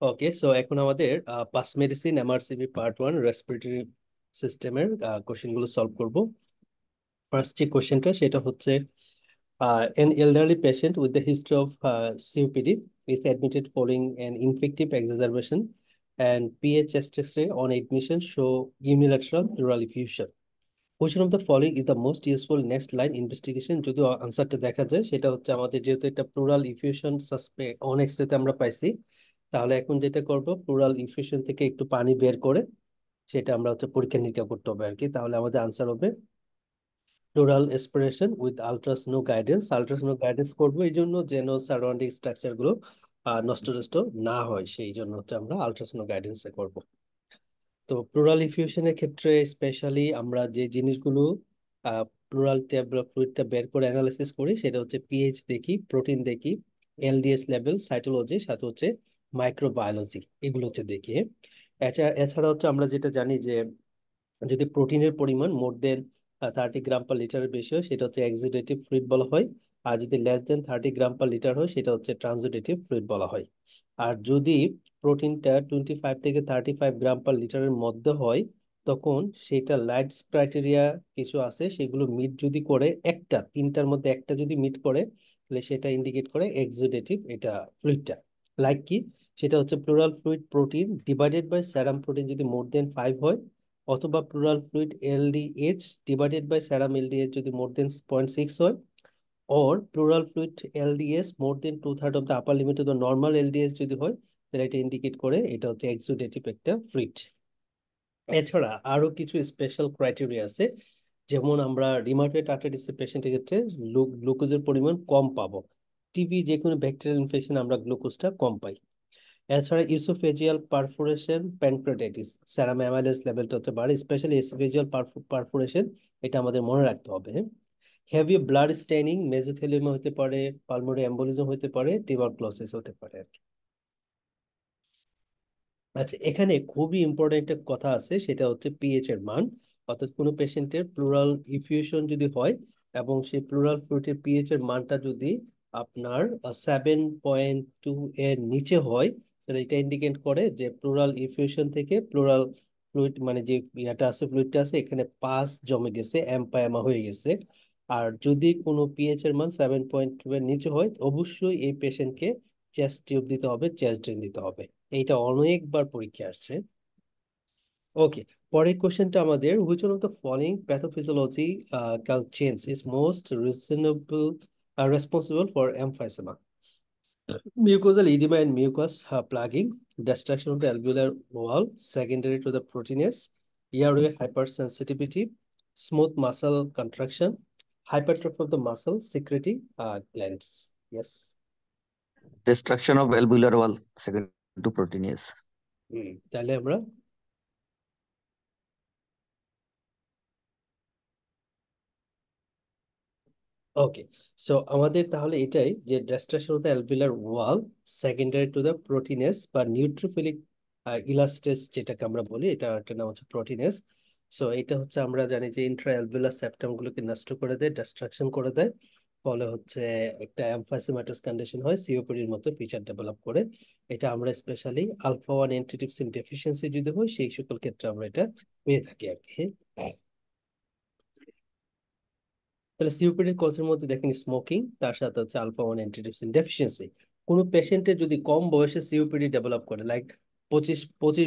ওকে, so এখন আমাদের pass medicine এমআরসিবি part 1 respiratory সিস্টেমের কোশ্চেন গুলো সলভ করব। ফার্স্ট যে কোশ্চেনটা সেটা হচ্ছে an elderly patient with the history of COPD is admitted following an infective exacerbation and PA chest X-ray on admission show unilateral pleural effusion. Which one of the following is the most useful next line investigation? যদি আনসারটা দেখা যায় সেটা হচ্ছে আমাদের যেহেতু এটা pleural effusion suspect on এক্সরেতে আমরা পাইছি, তাহলে এখন যেটা করব প্লুরাল ইফিউশন থেকে একটু পানি বের করে সেটা আমরা হচ্ছে পরীক্ষা নিরীক্ষা করতে হবে আর কি। তাহলে আমাদের আনসার হবে plural aspiration with আলট্রাসনো guidance. আলট্রাসনো guidance করবো এই জন্য যেন সারাউন্ডিং স্ট্রাকচার গুলো নষ্ট নষ্ট না হয়, সেই জন্য হচ্ছে আমরা আলট্রাসনো গাইডেন্সে করব। তো প্লুরাল ইফিউশনের ক্ষেত্রে স্পেশালি আমরা যে জিনিসগুলো প্লুরাল ফ্লুইডটা বের করে অ্যানালাইসিস করি সেটা হচ্ছে পিএইচ দেখি, প্রোটিন দেখি, এলডিএস লেভেল, সাইটোলজি, সাথে হচ্ছে মাইক্রোবায়োলজি, এগুলো হচ্ছে দেখি। এছাড়া হচ্ছে আমরা যেটা জানি যে যদি প্রোটিনের পরিমাণ মোর দেন 30 গ্রাম পার লিটারের বেশি হয় সেটা হচ্ছে এক্সুডেটিভ ফ্লুইড বলা হয়। আর যদি লেস দেন 30 গ্রাম পার লিটার হয় সেটা হচ্ছে ট্রান্সুডেটিভ ফ্লুইড বলা হয়। আর যদি প্রোটিনটা 25 থেকে 35 গ্রাম পার লিটারের মধ্যে হয় তখন সেটা লাইটস ক্রাইটেরিয়া কিছু আছে, সেগুলো মিট যদি করে, একটা তিনটার মধ্যে একটা যদি মিট করে তাহলে সেটা ইন্ডিকেট করে এক্সুডেটিভ এটা ফ্লুইডটা। লাইক কি, সেটা হচ্ছে pleural fluid protein divided by serum protein যদি মোর দেন 5 হয়, অথবা pleural fluid LDH divided by serum LDH যদি মোর দেন 0.6 হয়, or pleural fluid LDS more than 2/3 of the upper limit of the normal LDS যদি হয় তাহলে এটা indicate করে এটা হচ্ছে এক্সুডেটিভ একটা ফ্লুইড। এছাড়া আরো কিছু স্পেশাল ক্রাইটেরিয়া আছে, যেমন আমরা রিমাটয়েড আর্থ্রাইটিসের পেশেন্টের ক্ষেত্রে গ্লুকোজের পরিমাণ কম পাবো। টিবি যে কোনো ব্যাকটেরিয়াল ইনফেকশন আমরা গ্লুকোজটা কম পাই। এছাড়া ইসোফেজিয়াল পারফোরেশন, প্যানক্রিয়াটাইটিস, সেরাম অ্যামাইলেজ লেভেলটা হচ্ছে বাড়ে, স্পেশালি ইসোফেজিয়াল পারফোরেশন, এটা আমাদের মনে রাখতে হবে। হেভি ব্লাড স্টেনিং, মেসোথেলিওমা হতে পারে, পালমোনারি এম্বোলিজম হতে পারে, টিউবারকুলোসিস হতে পারে আর কি। আচ্ছা, এখানে খুবই ইম্পর্টেন্ট একটা কথা আছে, সেটা হচ্ছে পিএইচ এর মান। অর্থাৎ কোনো পেশেন্টের প্লুরাল ইফিউশন যদি হয় এবং সেই প্লুরাল ফ্লুইডের পিএইচ এর মানটা যদি আপনার 7.2 এর নিচে হয় তাহলে এটা ইন্ডিকেট করে যে প্লুরাল ইফিউশন থেকে প্লুরাল ফ্লুইড মানে যে ইয়াটা আছে ফ্লুইডটা আছে এখানে পাস জমে গেছে, এম্পায়ামা হয়ে গেছে। আর যদি কোনো পিএইচ এর মান 7.2 এর নিচে হয় অবশ্যই এই পেশেন্টকে চেস্ট টিউব দিতে হবে, চেস্ট ড্রেন দিতে হবে। এইটা অনেকবার পরীক্ষা আসছে। ওকে, পরের কোশ্চেনটা আমাদের which one of the following pathophysiological change is most reasonable responsible for emphysema? Mucosal edema and mucus plugging, destruction of the alveolar wall secondary to the proteinase, airway hypersensitivity, smooth muscle contraction, hypertrophy of the muscle secreting glands. Yes. Destruction of alveolar wall second to proteinase. তাহলে আমরা ওকে, so আমাদের তাহলে এটাই যে destruction of the alveolar wall secondary to the proteinase বা neutrophilic ইলাস্টেস যেটাকে আমরা বলি, এটা একটা নাম হচ্ছে প্রোটিনেস। সো এটা হচ্ছে আমরা জানি যে ইন্ট্রা অ্যালভিওলার সেপ্টাম গুলোকে নষ্ট করে দেয়, ডিস্ট্রাকশন করে দেয়, ফলে হচ্ছে একটা এমফাইসেমাটাস কন্ডিশন হয়, সিওপিডির মতো ফিচার ডেভেলপ করে। এটা আমরা specially alpha one antitrypsin deficiency যদি হয় সেই সকল ক্ষেত্রে আমরা এটা পেয়ে থাকি আর কি। তাহলে সিওপিডির কজের মধ্যে দেখেন স্মোকিং, তার সাথে হচ্ছে আলফা ওয়ান অ্যান্টিডিপসিন ডেফিসিয়েন্সি। কোনো পেশেন্টের যদি কম বয়সে সিওপিডি ডেভেলপ করে, লাইক 25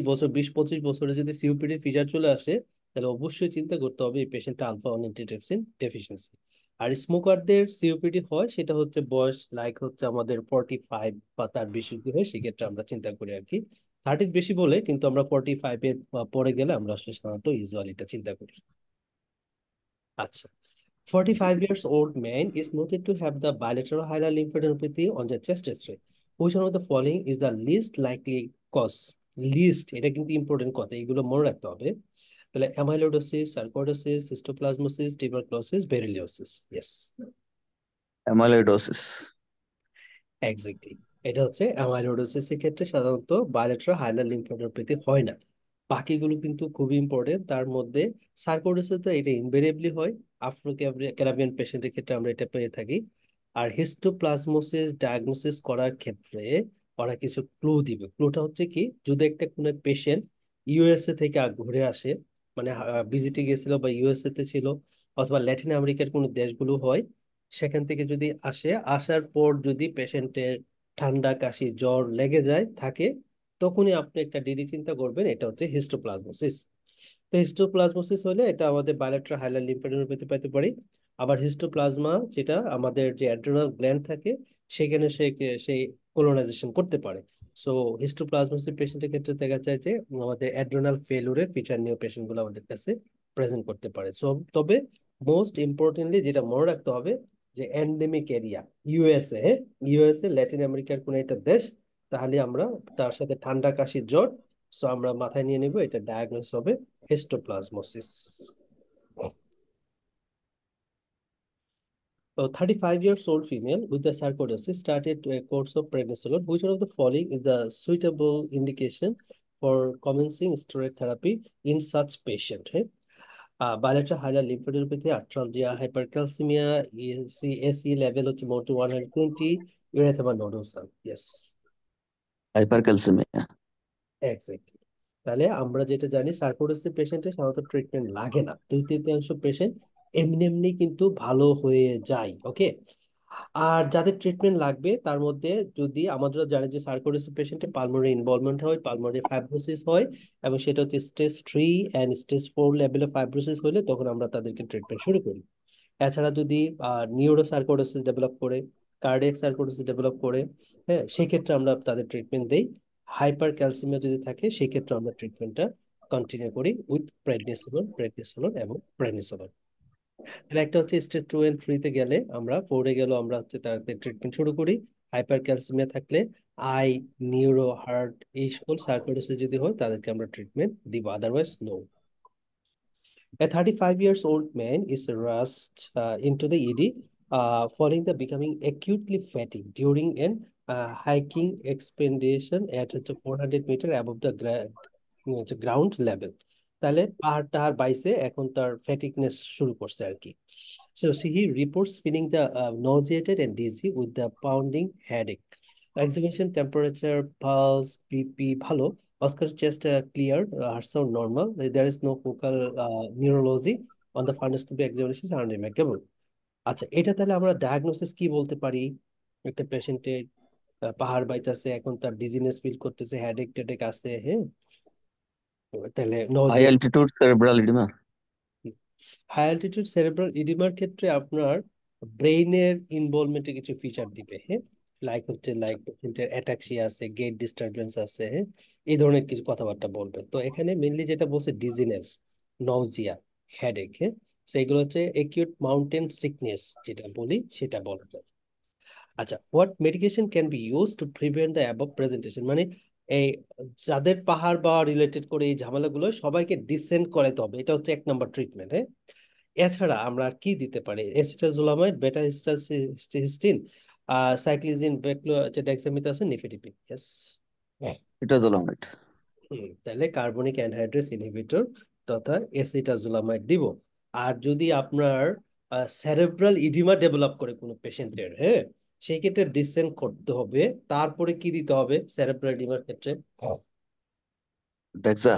বছর, 20-25 বছরে যদি সিওপিডি ফিচার চলে আসে তাহলে অবশ্যই চিন্তা করতে হবে এই পেশেন্টটা আলফা ওয়ান অ্যান্টিডিপসিন ডেফিসিয়েন্সি। আর স্মোকারদের সিওপিডি হয় সেটা হচ্ছে বয়স লাইক হচ্ছে আমাদের 45 বা তার বেশি যদি হয় সেক্ষেত্রে আমরা চিন্তা করি আর কি। 30 বেশি বলে কিন্তু আমরা 45-এর পরে গেলে আমরা আসলে সাধারণত ইউজুয়ালি এটা চিন্তা করি। আচ্ছা, 45 years old man is noted to have the bilateral hilar lymphadenopathy on the chest X-ray. Which one of the following is the least likely cause? Least, এটা কিন্তু ইম্পর্টেন্ট কথা, এগুলো মনে রাখতে হবে। তাহলে amyloidosis, sarcoidosis, histoplasmosis, tuberculosis, berylliosis. Yes, Amyloidosis. Exactly. এটা হচ্ছে অ্যামাইলোডোসিস এর ক্ষেত্রে সাধারণত বায়োলেটারাল হাইলার লিম্ফোডেনওপ্যাথি হয় না। বাকিগুলো কিন্তু খুবই ইম্পর্টেন্ট, তার মধ্যে সার্কোইডোসিস তো এটা ইনভেরিয়েবলি হয়, আফ্রো ক্যারাবিয়ান পেশেন্টের ক্ষেত্রে আমরা এটা পেয়ে থাকি। আর হিস্টোপ্লাজমোসিস ডায়াগনোসিস করার ক্ষেত্রে ওরা কিছু ক্লু দিবে। ক্লুটা হচ্ছে কি, যদি একটা কোনো পেশেন্ট ইউএসএ থেকে ঘুরে আসে, মানে ভিজিটে গেছিল বা ইউএসএ তে ছিল, অথবা ল্যাটিন আমেরিকার কোনো দেশগুলো হয়, সেখান থেকে যদি আসে, আসার পর যদি পেশেন্টের ঠান্ডা কাশি জ্বর লেগে যায় থাকে, তখনই আপনি একটা ডিডি চিন্তা করবেন, এটা হচ্ছে হিস্টোপ্লাজমোসিস। তো হিস্টোপ্লাজমোসিস হলে এটা আমাদের বাইলেট্রাল হাইলার লিম্ফোডেনপ্যাথি পেতে পারি। আবার হিস্টোপ্লাজমা যেটা আমাদের যে অ্যাড্রেনাল গ্ল্যান্ড থাকে, সেখানে সেই কোলোনাইজেশন করতে পারে। সো হিস্টোপ্লাজমোসিস পেশেন্টের ক্ষেত্রে দেখা যায় যে আমাদের অ্যাড্রেনাল ফেলুরের ফিচার নিয়ে পেশেন্ট গুলো আমাদের কাছে প্রেজেন্ট করতে পারে। সো তবে মোস্ট ইম্পর্টেন্টলি যেটা মনে রাখতে হবে, যে endemic area USA, USA Latin আমেরিকার কোন একটা দেশ, তাহলে আমরা তার সাথে ঠান্ডা কাশি জ্বর, সো আমরা মাথায় নিয়ে নিব এটা ডায়াগনোস হবে histoplasmosis. A 35-year-old female with the sarcoidosis started a course of prednisolone. Which one of the following is the suitable indication for commencing steroid therapy in such patient? Bilateral hilar lymphadenopathy, arthralgia, hypercalcemia, ACE level হচ্ছে more to 120, erythema nodosa. Yes. Hypercalcemia. Exactly. তাহলে আমরা যেটা জানি, sarcoidosis পেশেন্টের সাধারণত treatment লাগে না, 2/3 patient এমনি এমনি কিন্তু ভালো হয়ে যায়। ওকে। আর যাদের ট্রিটমেন্ট লাগবে তার মধ্যে, যদি আমাদের জানি যে সার্কোইডোসিস পেশেন্টে পালমোনারি ইনভলভমেন্ট হয়, পালমোনারি ফাইব্রোসিস হয়, এবং সেটা হচ্ছে স্টেজ 3 and স্টেজ 4 লেভেলের ফাইব্রোসিস হলে, তখন আমরা তাদেরকে ট্রিটমেন্ট শুরু করি। এছাড়া যদি নিউরো সার্কোইডোসিস ডেভেলপ করে, কার্ডিয়াক সার্কোইডোসিস ডেভেলপ করে, হ্যাঁ, সেক্ষেত্রে আমরা তাদের ট্রিটমেন্ট দেই। হাইপার ক্যালসিমিয়া যদি থাকে, সেই ক্ষেত্রে আমরা ট্রিটমেন্টটা কন্টিনিউ করি উইথ প্রেডনিসোলন এবং প্রেডনিসোলন। তাহলে একটা হচ্ছে স্টেজ 2 and 3 তে গেলে, আমরা 4-এ গেলেও আমরা হচ্ছে তাদের ট্রিটমেন্ট শুরু করি। হাইপার ক্যালসিমিয়া থাকলে, আই, নিউরো, হার্ট, এই সকল সার্কোইডোসিস যদি হয়, তাদেরকে আমরা ট্রিটমেন্ট দিব, otherwise no. A 35 years old man is rushed into the ED following the becoming acutely fatigued during an hiking expedition at 400 meter above the ground level. তাহলে পাহাড় টাহাড় বাইসে এখন তার ফ্যাটিকনেস শুরু করছে আর কি। So he reports feeling the nauseated and dizzy with the pounding headache. Examination temperature, pulse, BP ভালো। Oscar's chest clear, heart sound normal. There is no focal neurology on the fundoscopy examination are unremarkable. আচ্ছা, এটা তাহলে আমরা diagnosis কি বলতে পারি? একটা পেশেন্টের পাহাড় বাইতেছে, এখন তার ডিজিনেস ফিল করতেছে, হেডেক টেডেক আছে, হ্যাঁ, তাহলে High নজিয়া। altitude cerebral edema. High altitude cerebral ইডিমার ক্ষেত্রে আপনার ব্রেইনের ইনভলভমেন্টে কিছু ফিচার দিবে, হ্যাঁ, লাইক পেশেন্টের অ্যাটাক্সিয়া আছে, গেট ডিস্টারবেন্স আছে, হ্যাঁ, এই ধরনের কিছু কথাবার্তা বলবে। তো এখানে মেনলি যেটা বলছে ডিজিনেস, নজিয়া, হেডেক, হ্যাঁ, তো এগুলো হচ্ছে একিউট মাউন্টেন সিকনেস যেটা বলি, সেটা বলা যায়। আচ্ছা, what medication can be use to prevent the above presentation, মানে এই যাদের পাহাড় বা রিলেটেড করে এই ঝামেলাগুলো, সবাইকে ডিসেন্ট করাইতে হবে, এটা হচ্ছে 1 নম্বর ট্রিটমেন্ট, হ্যাঁ। এছাড়া আমরা আর কি দিতে পারি? এসিটাজোলামাইড, বেটা হিস্টিন, সাইক্লিজিন, ডেক্সামিথাসোন, নিফেডিপিন। ইয়েস। Itazolamide. তাহলে কার্বনিক অ্যানহাইড্রেস ইনহিবিটর তথা এসিটাজোলামাইড দিব। আর যদি আপনার সেরেব্রাল ইডিমা ডেভেলপ করে কোনো পেশেন্টের, হ্যাঁ, সেই ক্ষেত্রে ডিসেন্ট করতে হবে। তারপরে কি দিতে হবে সেরেব্রাল ইডিমার ক্ষেত্রে? Dexa.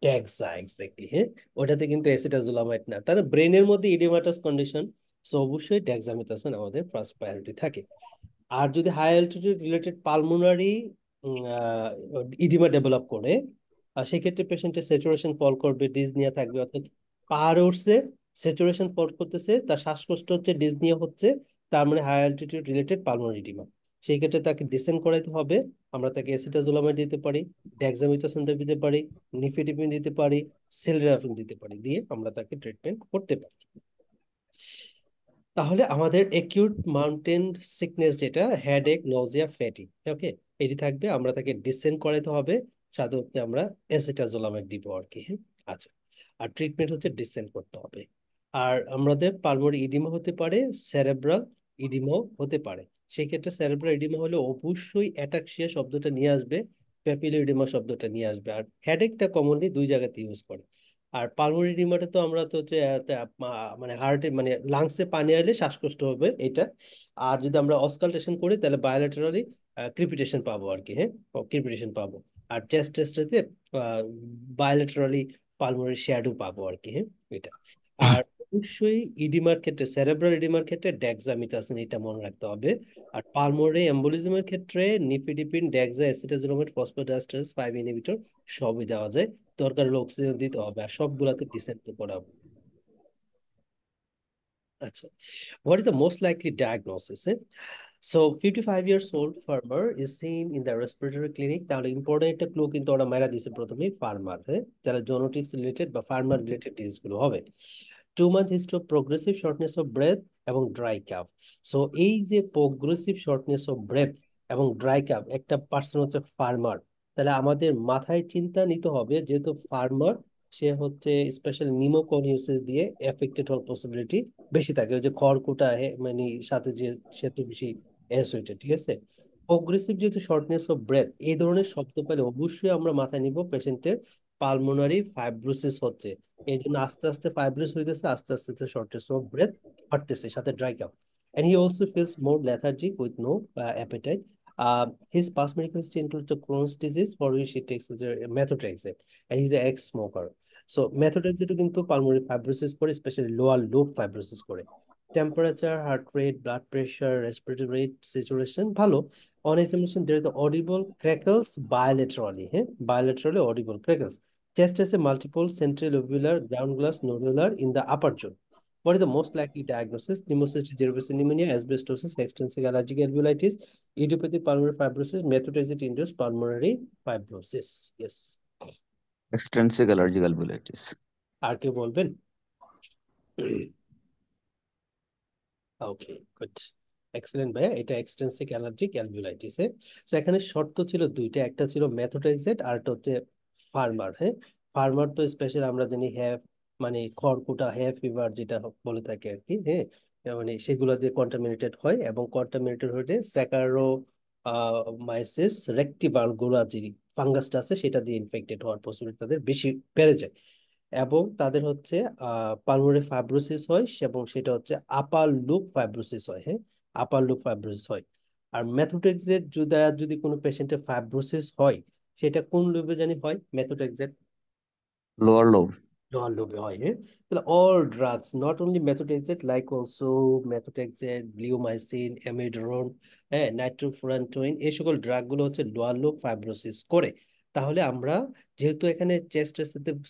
ট্যাক্সা, এক্স্যাক্টলি, হ্যাঁ। ওটাতে কিন্তু অ্যাসিটাজোলামাইড না, তার ব্রেনের মধ্যে ইডিমাটাস কন্ডিশন, সো অবশ্যই ডেক্সামিথাসোন আমাদের ফার্স্ট প্রায়োরিটি থাকে। আর যদি high altitude related pulmonary oedema develop করে, সেক্ষেত্রে পেশেন্টের স্যাচুরেশন ফল করবে, ডিসনিয়া থাকবে, অর্থাৎ পাহাড়ে উঠছে, স্যাচুরেশন ফল করতেছে, তার শ্বাসকষ্ট হচ্ছে, ডিসনিয়া হচ্ছে, তার মানে high altitude related pulmonary oedema. সেই ক্ষেত্রে তাকে ডিসেন্ট করাইতে হবে। আমরা তাকে অ্যাসিটাজোলামাইড দিতে পারি, ডেক্সামিথাসোন দিতে পারি, নিফেডিপিন দিতে পারি, সেলডানাফিল দিতে পারি, দিয়ে আমরা তাকে ট্রিটমেন্ট করতে পারি। তাহলে আমাদের একিউট মাউন্টেন সিকনেস যেটা, হেডেক, নজিয়া, ফ্যাটি, ওকে, এটি থাকবে, আমরা তাকে ডিসেন্ট করাতে হবে, সাধারণত আমরা অ্যাসিটাজোলামাইড দিব আর কি, হ্যাঁ। আচ্ছা, আর ট্রিটমেন্ট হচ্ছে ডিসেন্ট করতে হবে। আর আমাদের পালমোনারি ইডিমা হতে পারে, সেরেব্রাল ইডিমাও হতে পারে। সেই ক্ষেত্রে সেরেব্রাল ইডিমা হলে অবশ্যই অ্যাটাক্সিয়া শব্দটা নিয়ে আসবে, প্যাপিলো ইডিমা শব্দটা নিয়ে আসবে। আর হেডেকটা কমনলি 2 জায়গাতে ইউজ করে, আর পালমোনারি এডিমাটা তো আমরা তো হচ্ছে মানে হার্টে মানে লাংসে পানি আইলে শ্বাসকষ্ট হবে এটা। আর যদি আমরা অসকালটেশন করি তাহলে বায়োলেটারালি ক্রিপিটেশন পাবো আর কি, হ্যাঁ, ক্রিপিটেশন পাবো। আর চেস্ট টেস্টেতে বায়োলেটারালি পালমোনারি শ্যাডো পাবো আর কি, হ্যাঁ, এটা। আর অবশ্যই ইডিমার ক্ষেত্রে, সেরেব্রাল ইডিমার ক্ষেত্রে ডেক্সামিথাসিন, এটা মনে রাখতে হবে। আর পালমোনারি এম্বোলিজমের ক্ষেত্রে nifedipine, DEXA, acetazolamide, phosphodiesterase 5 inhibitor সবই দেওয়া যায়। দরকার হলে অক্সিজেন দিতে হবে, আর সবগুলাতে ডিসেন্ট করাবো। আচ্ছা, what is the most likely diagnosis? So 55 years old farmer is seen in the respiratory clinic. তাহলে ইম্পর্টেন্ট একটা ক্লু কিন্তু ওরা মেরা দিছে প্রথমেই, ফার্মার, হ্যাঁ, তাহলে জেনেটিক্স রিলেটেড বা ফার্মার রিলেটেড ডিজিজ গুলো হবে। 2 month history of progressive shortness of breath এবং ড্রাই কাফ। সো এই যে প্রোগ্রেসিভ শর্টনেস অফ ব্রেথ এবং ড্রাই কাফ একটা পার্সন হচ্ছে ফার্মার, তাহলে আমাদের মাথায় চিন্তা নিতে হবে, যেহেতু ফার্মার সে হচ্ছে স্পেশাল নিমোকনিউসিস দিয়ে এফেক্টেড হওয়ার পসিবিলিটি বেশি থাকে, ওই যে খড়কুটা মানে সাথে যে সে তো বেশি এস ওইটা, ঠিক আছে। প্রোগ্রেসিভ যেহেতু শর্টনেস অফ ব্রেথ, এই ধরনের শব্দ পেলে অবশ্যই আমরা মাথায় নিব পেশেন্টের পালমোনারি ফাইব্রোসিস হচ্ছে। এই জন্য আস্তে আস্তে ফাইব্রোস হইতেছে, আস্তে আস্তে শর্টনেস অফ ব্রেথ ঘটতেছে, সাথে dry cup. And he also feels more lethargic with no appetite. His past medical history includes the Crohn's disease, for which he takes the methotrexate, and he's an ex-smoker. So methotrexate কিন্তু pulmonary fibrosis করে, especially lower lobe fibrosis করে। Temperature, heart rate, blood pressure, respiratory rate, saturation ভালো। On examination, there is the audible crackles bilaterally, হ্যাঁ, bilaterally audible crackles. Chest has a multiple centrilobular, ground glass, nodular in the upper jaw. What is the most likely diagnosis? Pneumocystis jirovecii pneumonia, asbestosis, extensive allergic alveolitis, idiopathic pulmonary fibrosis, methotrexate-induced pulmonary fibrosis. Yes. Extrinsic allergic alveolitis. আর কেউ বলবেন? ওকে, good, excellent ভাইয়া, এটা এক্সটেন্সিক allergic অ্যালভিউলাইটিস। তো এখানে শর্ত ছিল দুইটা, একটা ছিল মেথোট্রেক্সেট আর একটা হচ্ছে ফার্মার, হ্যাঁ। ফার্মার তো স্পেশাল আমরা জানি হ্যাভ মানে খড়কুটা, হ্যাভ ফিভার যেটা বলে থাকে আর কি, হ্যাঁ, মানে সেগুলো দিয়ে কন্টামিনেটেড হয়, এবং কন্টামিনেটেড হলে স্যাকারো মাইসিস রেক্টিভালগুলা যে ফাঙ্গাসটা আছে সেটা দিয়ে ইনফেক্টেড হওয়ার পসিবিলিটি তাদের বেশি বেড়ে যায়। এবং তাদের হচ্ছে পালমোনারি ফাইব্রোসিস হয়, এবং সেটা হচ্ছে আপার লুপ ফাইব্রোসিস হয়, হ্যাঁ, আপার লুপ ফাইব্রোসিস হয়। আর মেথোট্রেক্সেট যদি কোনো পেশেন্টের ফাইব্রোসিস হয়, সেটা কোন লুপে জানি হয় মেথোট্রেক্সেট? Lower lobe. লোয়ার লোবে হয়, হ্যাঁ। তাহলে all drugs, not only methotrexate, like also methotrexate, bleomycin, amiodarone, হ্যাঁ, নাইট্রোফুরান্টোইন, এই সকল ড্রাগ গুলো হচ্ছে লোয়ার লোব ফাইব্রোসিস করে। তাহলে আমরা যেহেতু এখানে চেস্ট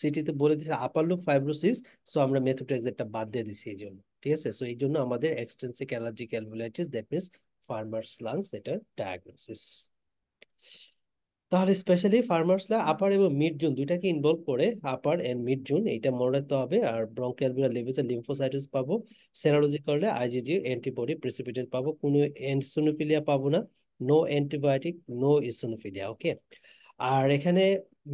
সিটিতে বলে দিচ্ছে আপার লোব ফাইব্রোসিস, সো আমরা মেথোট্রেক্সেটটা বাদ দিয়ে দিচ্ছি এই জন্য, ঠিক আছে। সো এই জন্য আমাদের extrinsic allergic alveolitis, that means farmers lungs, এটা ডায়াগনোসিস। তাহলে স্পেশালি ফার্মার্সরা আপার এবং মিড জোন দুইটাকে ইনভলভ করে, আপার এন্ড মিড জোন এটা মনে রাখতে হবে। আর ব্রঙ্কিয়ালভিউলার লেভেলে লিম্ফোসাইটিস পাবো, সেরালজি করলে আইজিজি অ্যান্টিবডি প্রেসিপিটেন্ট পাবো, কোনো ইসোনোফিলিয়া পাবো না, নো অ্যান্টিবায়োটিক, নো ইসোনোফিলিয়া, ওকে। আর এখানে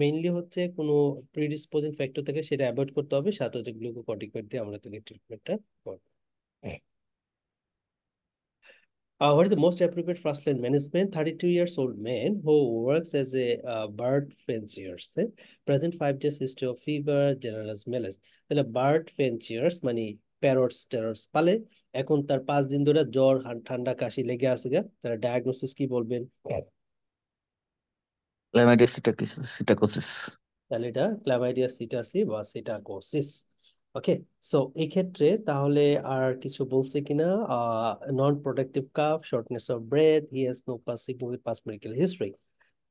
মেইনলি হচ্ছে কোনো প্রিডিসপোজিং ফ্যাক্টর থেকে সেটা অ্যাভয়েড করতে হবে, সাথে হচ্ছে গ্লুকোকর্টিকয়েড দিয়ে আমরা তাকে ট্রিটমেন্টটা করবো। What is the most appropriate first line management? 32 years old man who works as a bird fanciers, present 5 days history of fever, generalized malaise. তাহলে বার্ড ফেঞ্চিয়ার্স মানে প্যারটস টেরর্স পালে, এখন তার 5 দিন ধরে জ্বর ঠান্ডা কাশি লেগে আছে গা, তার ডায়াগনোসিস কি বলবেন? Chlamydia psittacosis. তাহলে এটা ক্লামাইডিয়া সিটাসি বা সিটাকোসিস। ওকে, সো এই ক্ষেত্রে তাহলে আর কিছু বলছে কিনা? Non productive cough, shortness of breath, he has no past significant past medical history.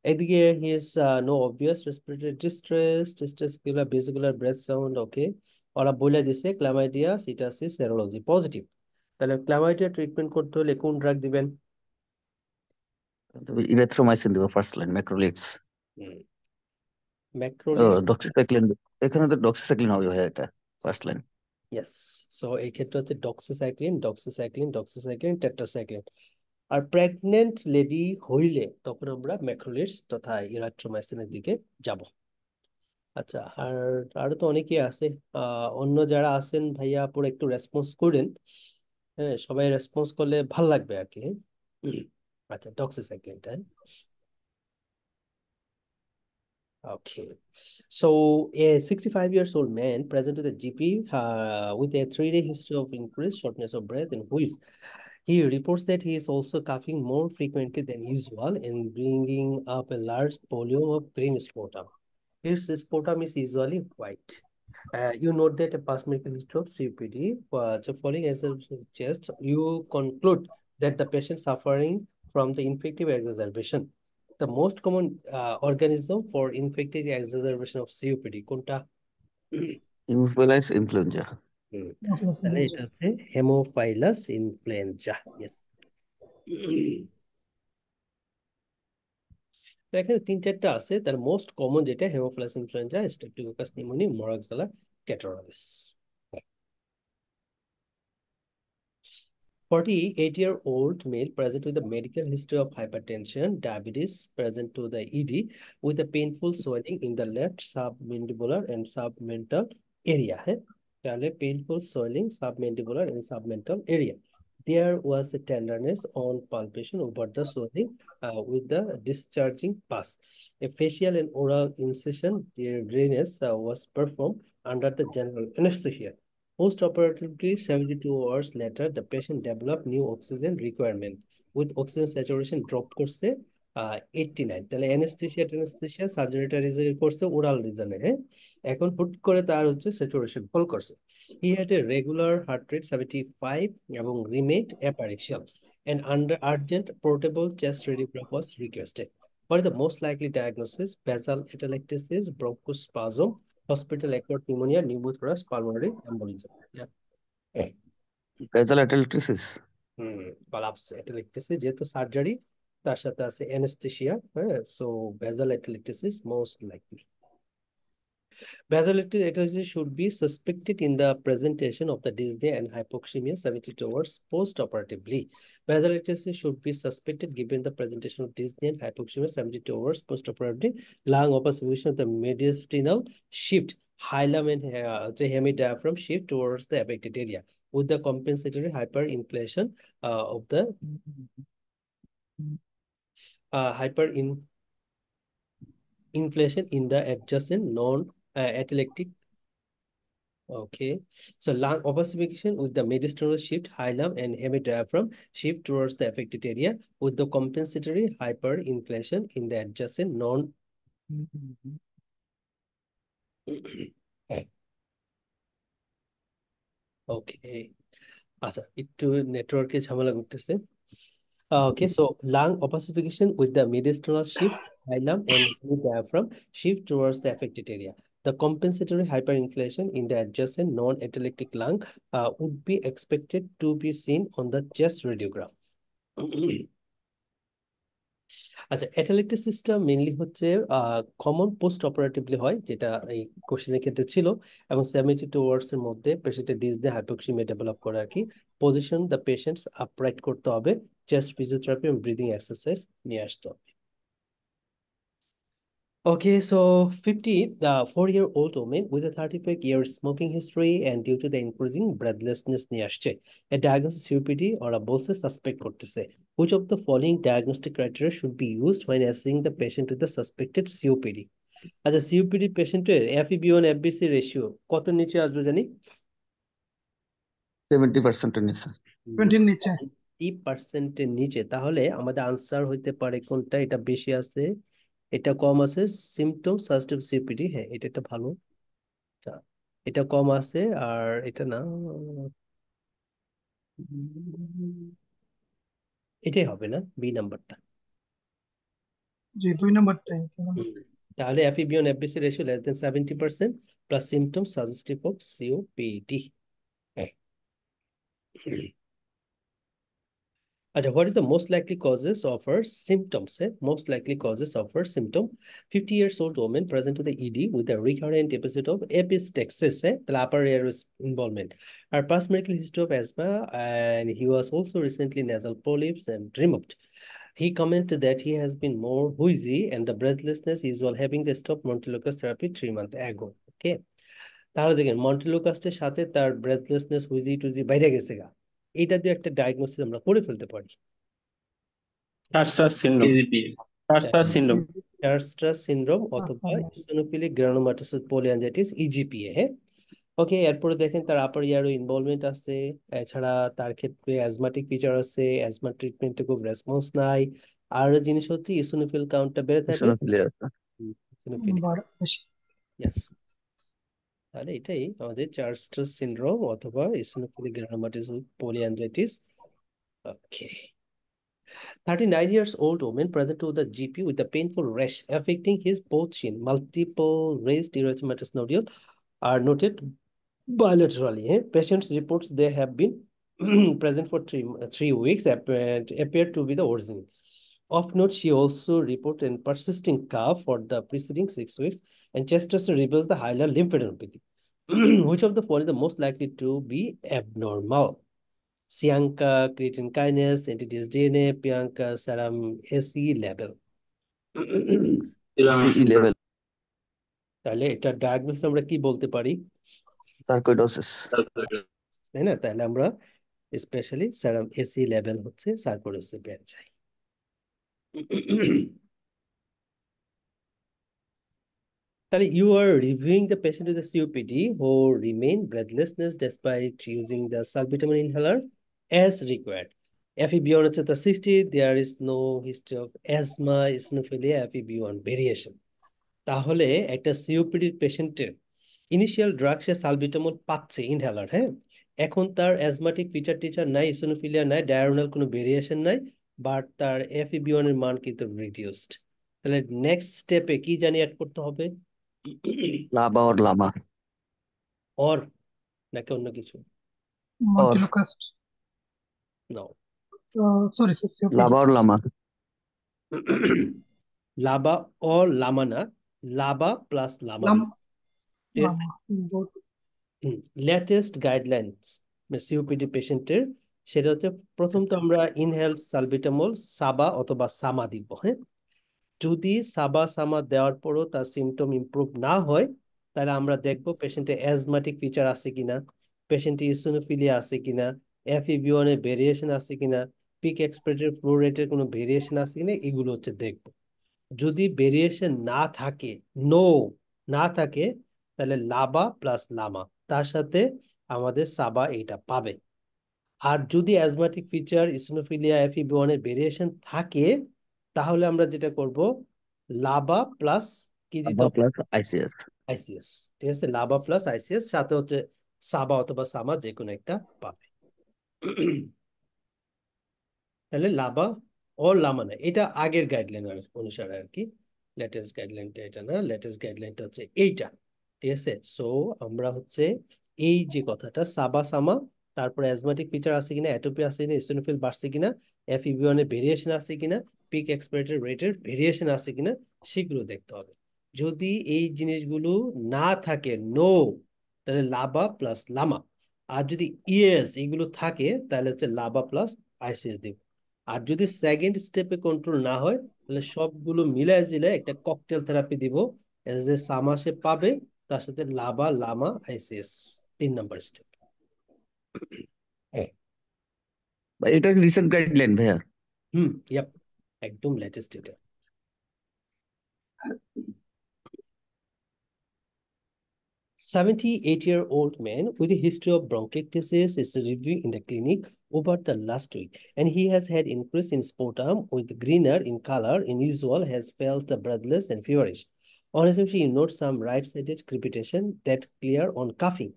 একদিকে he has no obvious respiratory distress, ডিস্ট্রেসগুলা ভেসিকুলার ব্রেথ সাউন্ড, ওকে। ওরা বলে দিছে ক্লামাইডিয়া সিটাসিস সেরোলজি পজিটিভ। তাহলে ক্লামাইডিয়া ট্রিটমেন্ট করতে হলে কোন ড্রাগ দিবেন? Erythromycin দিব ফার্স্ট লাইন, ম্যাক্রোলিডস। ও ম্যাক্রোলিড। ডক্সিসাইক্লিন, এখানে তো ডক্সিসাইক্লিন হবে ভাই, এটা ফার্স্ট লাইন। ইয়েস, সো এই ক্ষেত্রে হচ্ছে ডক্সিসাইক্লিন, ডক্সিসাইক্লিন, ডক্সিসাইক্লিন, টেট্রাসাইক্লিন। আর প্রেগনেন্ট লেডি হইলে তখন আমরা ম্যাক্রোলিডস তথা ইরাট্রোমাইসিনের দিকে যাব। আচ্ছা, আর আরো তো অনেকেই আছে। অন্য যারা আছেন ভাইয়া পুরো একটু রেসপন্স করেন, হ্যাঁ, সবাই রেসপন্স করলে ভাল লাগবে আর কি, হ্যাঁ? আচ্ছা, ডক্সিসাইক্লিনটা, Okay. So a 65 years old man present to the GP with a 3-day history of increased shortness of breath and wheeze. He reports that he is also coughing more frequently than usual and bringing up a large volume of green sputum. His sputum is usually white. You note that a past medical history of COPD, so following as a chest, you conclude that the patient suffering from the infective exacerbation. The most common organism for infective exacerbation of COPD, কোনটা? Hemophilus influenza. তাহলে এটা হচ্ছে Haemophilus influenza. Yes. তো এখানে 3-4টা আছে, তার most common যেটা haemophilus influenza, streptococcus pneumonia, moraxella catarrhalis. 48-year-old male present with a medical history of hypertension, diabetes, present to the ED with a painful swelling in the left submandibular and submental area. তাহলে painful swelling submandibular and submental area. There was a tenderness on palpation over the swelling with the discharging pus. A facial and oral incision drainage was performed under the general anesthesia. Post-operatively, 72 hours later, the patient developed new oxygen requirement with oxygen saturation drop করছে 89। তাহলে anaesthesia সার্জারিটা reserve করছে oral রিজনে। হ্যাঁ, এখন হুট করে তার হচ্ছে saturation ফল করছে। He had a regular heart rate 75 এবং রিমেইড অ্যাপারেশিয়াল and under urgent portable chest radiograph was requested. What is the most likely diagnosis? Basal atelectasis, bronchospasm, hospital acquired pneumonia, pneumothorax, pulmonary embolism. Yeah. Basal atelectasis. Collapse atelectasis যেহেতু surgery তার সাথে আছে anaesthesia, হ্যাঁ, so basal atelectasis most likely. Basal atelectasis should be suspected in the presentation of the dyspnea and hypoxemia 72 hours post-operatively. Basal atelectasis should be suspected given the presentation of dyspnea and hypoxemia 72 hours post-operatively. Lung observation of the mediastinal shift, hilum and hemidiaphragm shift towards the affected area with the compensatory hyperinflation of the hyperinflation in the adjacent non-atelectic. Okay, so lung opacification with the mediastinal shift, hilum and hemidiaphragm shift towards the affected area with the compensatory hyperinflation in the adjacent non. Okay, আচ্ছা একটু নেটওয়ার্কে ঝামেলা করতেছে। Okay, so lung opacification with the mediastinal shift, hilum and hemidiaphragm shift towards the affected area. The compensatory hyperinflation in the adjacent non-atelectic lung would be expected to be seen on the chest radiograph. আচ্ছা, অ্যাটেলেক্টাসিসটা mainly হচ্ছে common post অপারেটিভলি হয়, যেটা এই কোশ্চেনের ক্ষেত্রে ছিল, এবং 72 hours এর মধ্যে পেশেন্টের ডিসনিয়া হাইপোক্সিমিয়া ডেভেলপ করে আর কি। পজিশন দ্য পেশেন্টস আপরাইট করতে হবে, চেস্ট ফিজিওথেরাপি এবং ব্রিদিং এক্সারসাইজ নিয়ে আসতে হবে। Okay, so 54-year-old woman with a 35-year smoking history and due to the increasing breathlessness নিয়ে আসছে। A diagnosis COPD or a বলছে সাসপেক্ট করতেছে। Which of the following diagnostic criteria should be used when assessing the patient with the suspected COPD? আচ্ছা, COPD পেশেন্টের FEV1 FVC ratio কত নিচে আসবে জানি? 70% এর নিচে। 20 নিচে। 20% এর নিচে, তাহলে আমাদের আনসার হইতে পারে কোনটা? এটা বেশি আছে, এটা কম আছে। সিমটম সাজেস্টিভ সিওপিডি, হ্যাঁ এটা একটা ভালো। আচ্ছা, এটা কম আছে আর এটা না, এটাই হবে না, বি নাম্বারটা। জি 2 নাম্বারটাই। তাহলে FEV1 FVC ratio less than 70% plus symptoms suggestive of COPD. Acha, what is the most likely causes of her symptoms? Most likely causes of her symptom. 50 years old woman present to the ED with a recurrent episode of epistaxis, the upper air involvement. Her past medical history of asthma, and he was also recently nasal polyps and removed. He commented that he has been more wheezy and the breathlessness is while having the stop montelukast therapy 3 months ago. Okay. তাহলে দেখেন মন্টেলুকাস্টের সাথে তার breathlessness wheezy টুজি বাইরে গেছে গা, এটা দিয়ে একটা ডায়াগনোসিস আমরা করে ফেলতে পারি। টার্সাস সিনড্রোম। টার্সাস সিনড্রোম। চার্লস সিনড্রোম অথবা ইসোনোফিলিক গ্রানুলোমাটোসিস পলিঅ্যাঞ্জাইটিস ইজিপিএ। হ্যাঁ, ওকে। এরপরে দেখেন তার আপার ইয়ারও ইনভলভমেন্ট আছে, এছাড়া তার ক্ষেত্রে অ্যাজমাটিক ফিচার আছে, অ্যাজমা ট্রিটমেন্টে খুব রেসপন্স নাই। আর জিনিস হচ্ছে ইসোনোফিল কাউন্টটা বেড়ে থাকলে ইসোনোফিলিয়া আছে। বেশি। ইয়েস, তাহলে এটাই আমাদের চার্লস সিনড্রোম অথবা ইসোনোফিলিক granulomatosis পলিঅ্যাঞ্জাইটিস। Okay. 39 years old woman present to the GP with a painful rash affecting his both chin. Multiple raised erythematous nodule are noted bilaterally. Patients reports they have been present for 3 weeks appear to be the origin. Of note, she also reported a persisting cough for the preceding 6 weeks, and chest ulcer reveals the hilar lymphadenopathy. Which of the following is the most likely to be abnormal? Sianka creatine kinase, entities DNA, Pianka serum SE level. CE level, তাহলে এটা diagnosis আমরা কি বলতে পারি? sarcoidosis. তাই না? তাহলে আমরা স্পেশালি সেরাম এসি লেভেল হচ্ছে সার্কোইডোসিসে পেয়ে যাই। তাহলে you are reviewing the patient with a COPD who remain breathlessness despite using the salbutamol inhaler as required. FEV1 হচ্ছে the 60, there is no history of asthma, eosinophilia, FEV1 variation. তাহলে একটা সিওপিডির পেশেন্টের initial drug সে salbutamol পাচ্ছে inhaler, হ্যাঁ, এখন তার asthmatic feature teacher নাই, eosinophilia নাই, ডায়ারোনাল কোনো ভেরিয়েশন নাই, বাট তার FEV1 এর মান কিন্তু রিডিউসড। তাহলে নেক্সট স্টেপে কি জানি অ্যাড করতে হবে? লাবা or লামা অর নাকি অন্য কিছু? মন্টিলোকাস্ট। নাও, sorry sorry, Lanba or Lama লাবা ও লামা না, লাবা প্লাস লামা লাম দিতে, ঠিক আছে? লেটেস্ট গাইডলাইনস সিওপিডি পেশেন্টের, সেটা হচ্ছে প্রথম তো আমরা ইনহেল সালবিটামল সাবা অথবা সামা দিব। হ্যাঁ, যদি সাবা সামা দেওয়ার পরও তার সিমটম ইমপ্রুভ না হয়, তাহলে আমরা দেখবো পেশেন্টের অ্যাজমাটিক ফিচার আছে কিনা, পেশেন্টের ইসোনোফিলিয়া আছে কিনা, FEV1 এর ভেরিয়েশন আছে কিনা, পিক এক্সপিরেটরি ফ্লো রেটের কোনো ভেরিয়েশন আছে কিনা, এগুলো হচ্ছে দেখবো। যদি ভেরিয়েশন না থাকে, না থাকে, তাহলে লাবা প্লাস লামা, তার সাথে আমাদের সাবা এইটা পাবে। আর যদি অ্যাজমাটিক ফিচার ইসোনোফিলিয়া FEV1 এর ভেরিয়েশন থাকে, তাহলে আমরা যেটা করব, লাবা প্লাস কি দিতে লাবা হবে? Plus ICS। ICS, ঠিক আছে? লাবা প্লাস ICS, সাথে হচ্ছে সাবা অথবা সামা যে কোনো একটা পাবে। তাহলে লাবা ও লামা না, এটা আগের গাইডলাইন অনুসারে আর কি, লেটেস্ট গাইডলাইনটা এটা না, লেটেস্ট গাইডলাইনটা হচ্ছে এইটা, ঠিক আছে? সো আমরা হচ্ছে এই যে কথাটা সাবা সামা, তারপরে অ্যাজমাটিক ফিচার আছে কিনা, অ্যাটোপি আছে কিনা, ইসোনোফিল বাড়ছে কিনা, FEV1 এর ভেরিয়েশন আছে কিনা, পিক এক্সপিরেটরি রেটের ভেরিয়েশন আছে কিনা, সেগুলো দেখতে হবে। যদি এই জিনিসগুলো না থাকে, তাহলে লাবা প্লাস লামা। আর যদি ইয়েস এগুলো থাকে, তাহলে হচ্ছে লাবা প্লাস ICS দিব। আর যদি সেকেন্ড স্টেপে কন্ট্রোল না হয়, তাহলে সবগুলো মিলায় জিলায় একটা ককটেল থেরাপি দিব, যে সামা সে পাবে, তার সাথে লাবা লামা ICS, 3 নম্বর স্টেপ। এটা রিসেন্ট গাইডলাইন ভাইয়া? ইয়াপ, একদম লেটেস্ট এটা। "78-year-old man with a history of bronchiectasis is reviewing in the clinic over the last week, and he has had increase in sputum with greener in color, unusual, has felt breathless and feverish. On resumption, you note some right-sided crepitation that clear on coughing.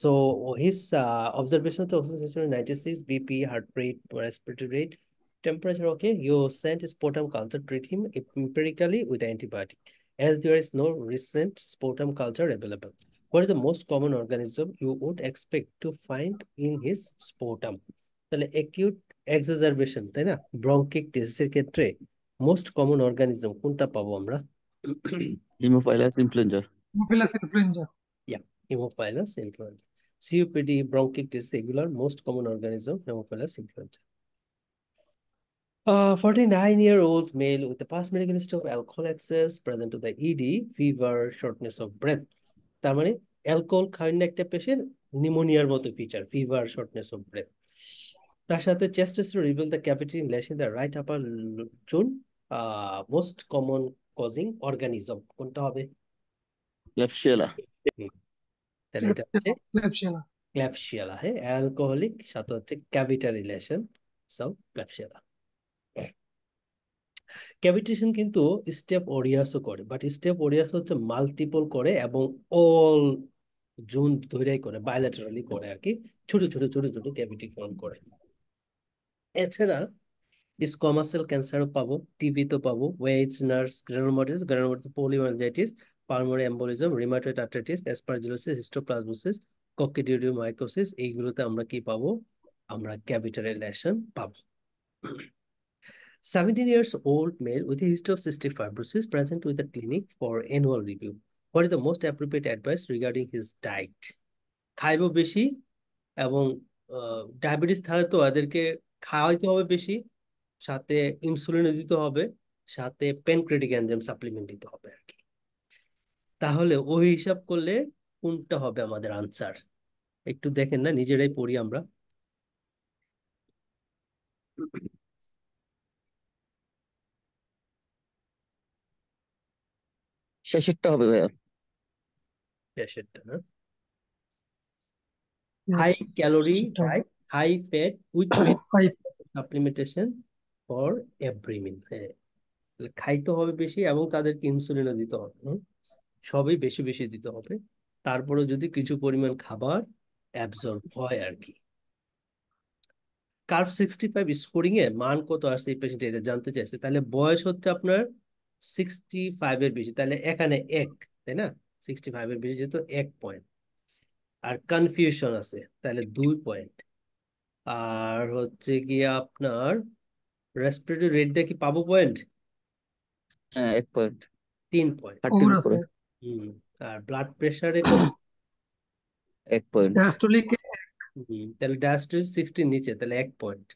So his observation of oxygen 96, BP, heart rate, respiratory rate, temperature okay. You sent sputum culture, treat him empirically with antibiotic, as there is no recent sputum culture available. What is the most common organism you would expect to find in his sputum? তাহলে acute exacerbation, তাই না, bronchiectasis এর ক্ষেত্রে most common organism কোনটা পাবো আমরা? Haemophilus influenza. Haemophilus influenza. Yeah, Haemophilus influenza. COPD, bronchitis, regular, most common organism, Haemophilus influenza. 49-year-old male with a past medical history of alcohol excess, present to the ED, fever, shortness of breath. তার মানে alcohol খাওয়ার একটা patient, নিউমোনিয়ার মতো feature, fever, shortness of breath. তার সাথে chest test reveal the cavity in less in the right upper zone, most common causing organism কোনটা হবে? Klebsiella. হুম, তাহলে এটা হচ্ছে ক্লেবশিয়ালা। ক্ল্যাবশিয়ালা। হ্যাঁ, অ্যালকোহলিক সাথে হচ্ছে ক্যাভিটা রিলেশন, সো ক্ল্যাবশিয়ালা। ক্যাভিটেশন কিন্তু স্টেপ ওরিয়াসও করে, বাট স্টেপ ওরিয়াস হচ্ছে মাল্টিপল করে এবং অল জোন ধরেই করে, বায়োলেটারালি করে আর কি, ছোট ছোট ছোট ছোট ক্যাভিটি ফর্ম করে। এছাড়া স্কোমাসেল ক্যান্সারও পাবো, টিবি তো পাবো, Wegener's granulomatosis, polyangiitis, pulmonary embolism, rheumatoid arthritis, aspergillosis, histoplasmosis, coccidioidomycosis, এইগুলোতে আমরা কি পাবো? আমরা ক্যাভিটারি লেশন পাবো। 17 years old male with a history of cystic fibrosis present with the clinic for annual review. What is the most appropriate advice regarding his diet? খাইবো বেশি এবং diabetes থাকলে তো ওদেরকে খাওয়াইতে হবে বেশি, সাথে ইনসুলিনও দিতে হবে, সাথে প্যানক্রিয়াটিক এনজাইম সাপ্লিমেন্ট দিতে হবে আর কি। তাহলে ওই হিসাব করলে কোনটা হবে আমাদের আনসার? একটু দেখেন না, নিজেরাই পড়ি আমরা। শেষেরটা হবে ভাইয়া। শেষেরটা না? Yes, হাই ক্যালোরি সেটা diet, high fat with 5. Supplementation for every meal. হ্যাঁ, তাহলে খাইতে হবে বেশি এবং তাদেরকে ইনসুলিনও দিতে হবে। সবই বেশি বেশি দিতে হবে, তারপরে যদি কিছু পরিমাণ খাবার অ্যাবজর্ব হয় আর কি। কার্ভ 65 স্কোরিং এ মান কত আসছে এই পেশেন্ট, এটা জানতে চাইছে। তাহলে বয়স হচ্ছে আপনার 65 এর বেশি, তাহলে এখানে এক, তাই না? 65 এর বেশি যেহেতু 1 পয়েন্ট, আর কনফিউশন আছে তাহলে 2 পয়েন্ট, আর হচ্ছে গিয়ে আপনার রেসপিরেটরি রেট দিয়ে কি পাবো পয়েন্ট? হ্যাঁ 1 পয়েন্ট, 3 পয়েন্ট। 30 ওর উপরে। আছে। হম। আর ব্লাড প্রেসারে কত? 1 পয়েন্ট। ডায়াস্টোলিক তাহলে ডায়াস্টোলিক 60 নিচে, তাহলে 1 পয়েন্ট,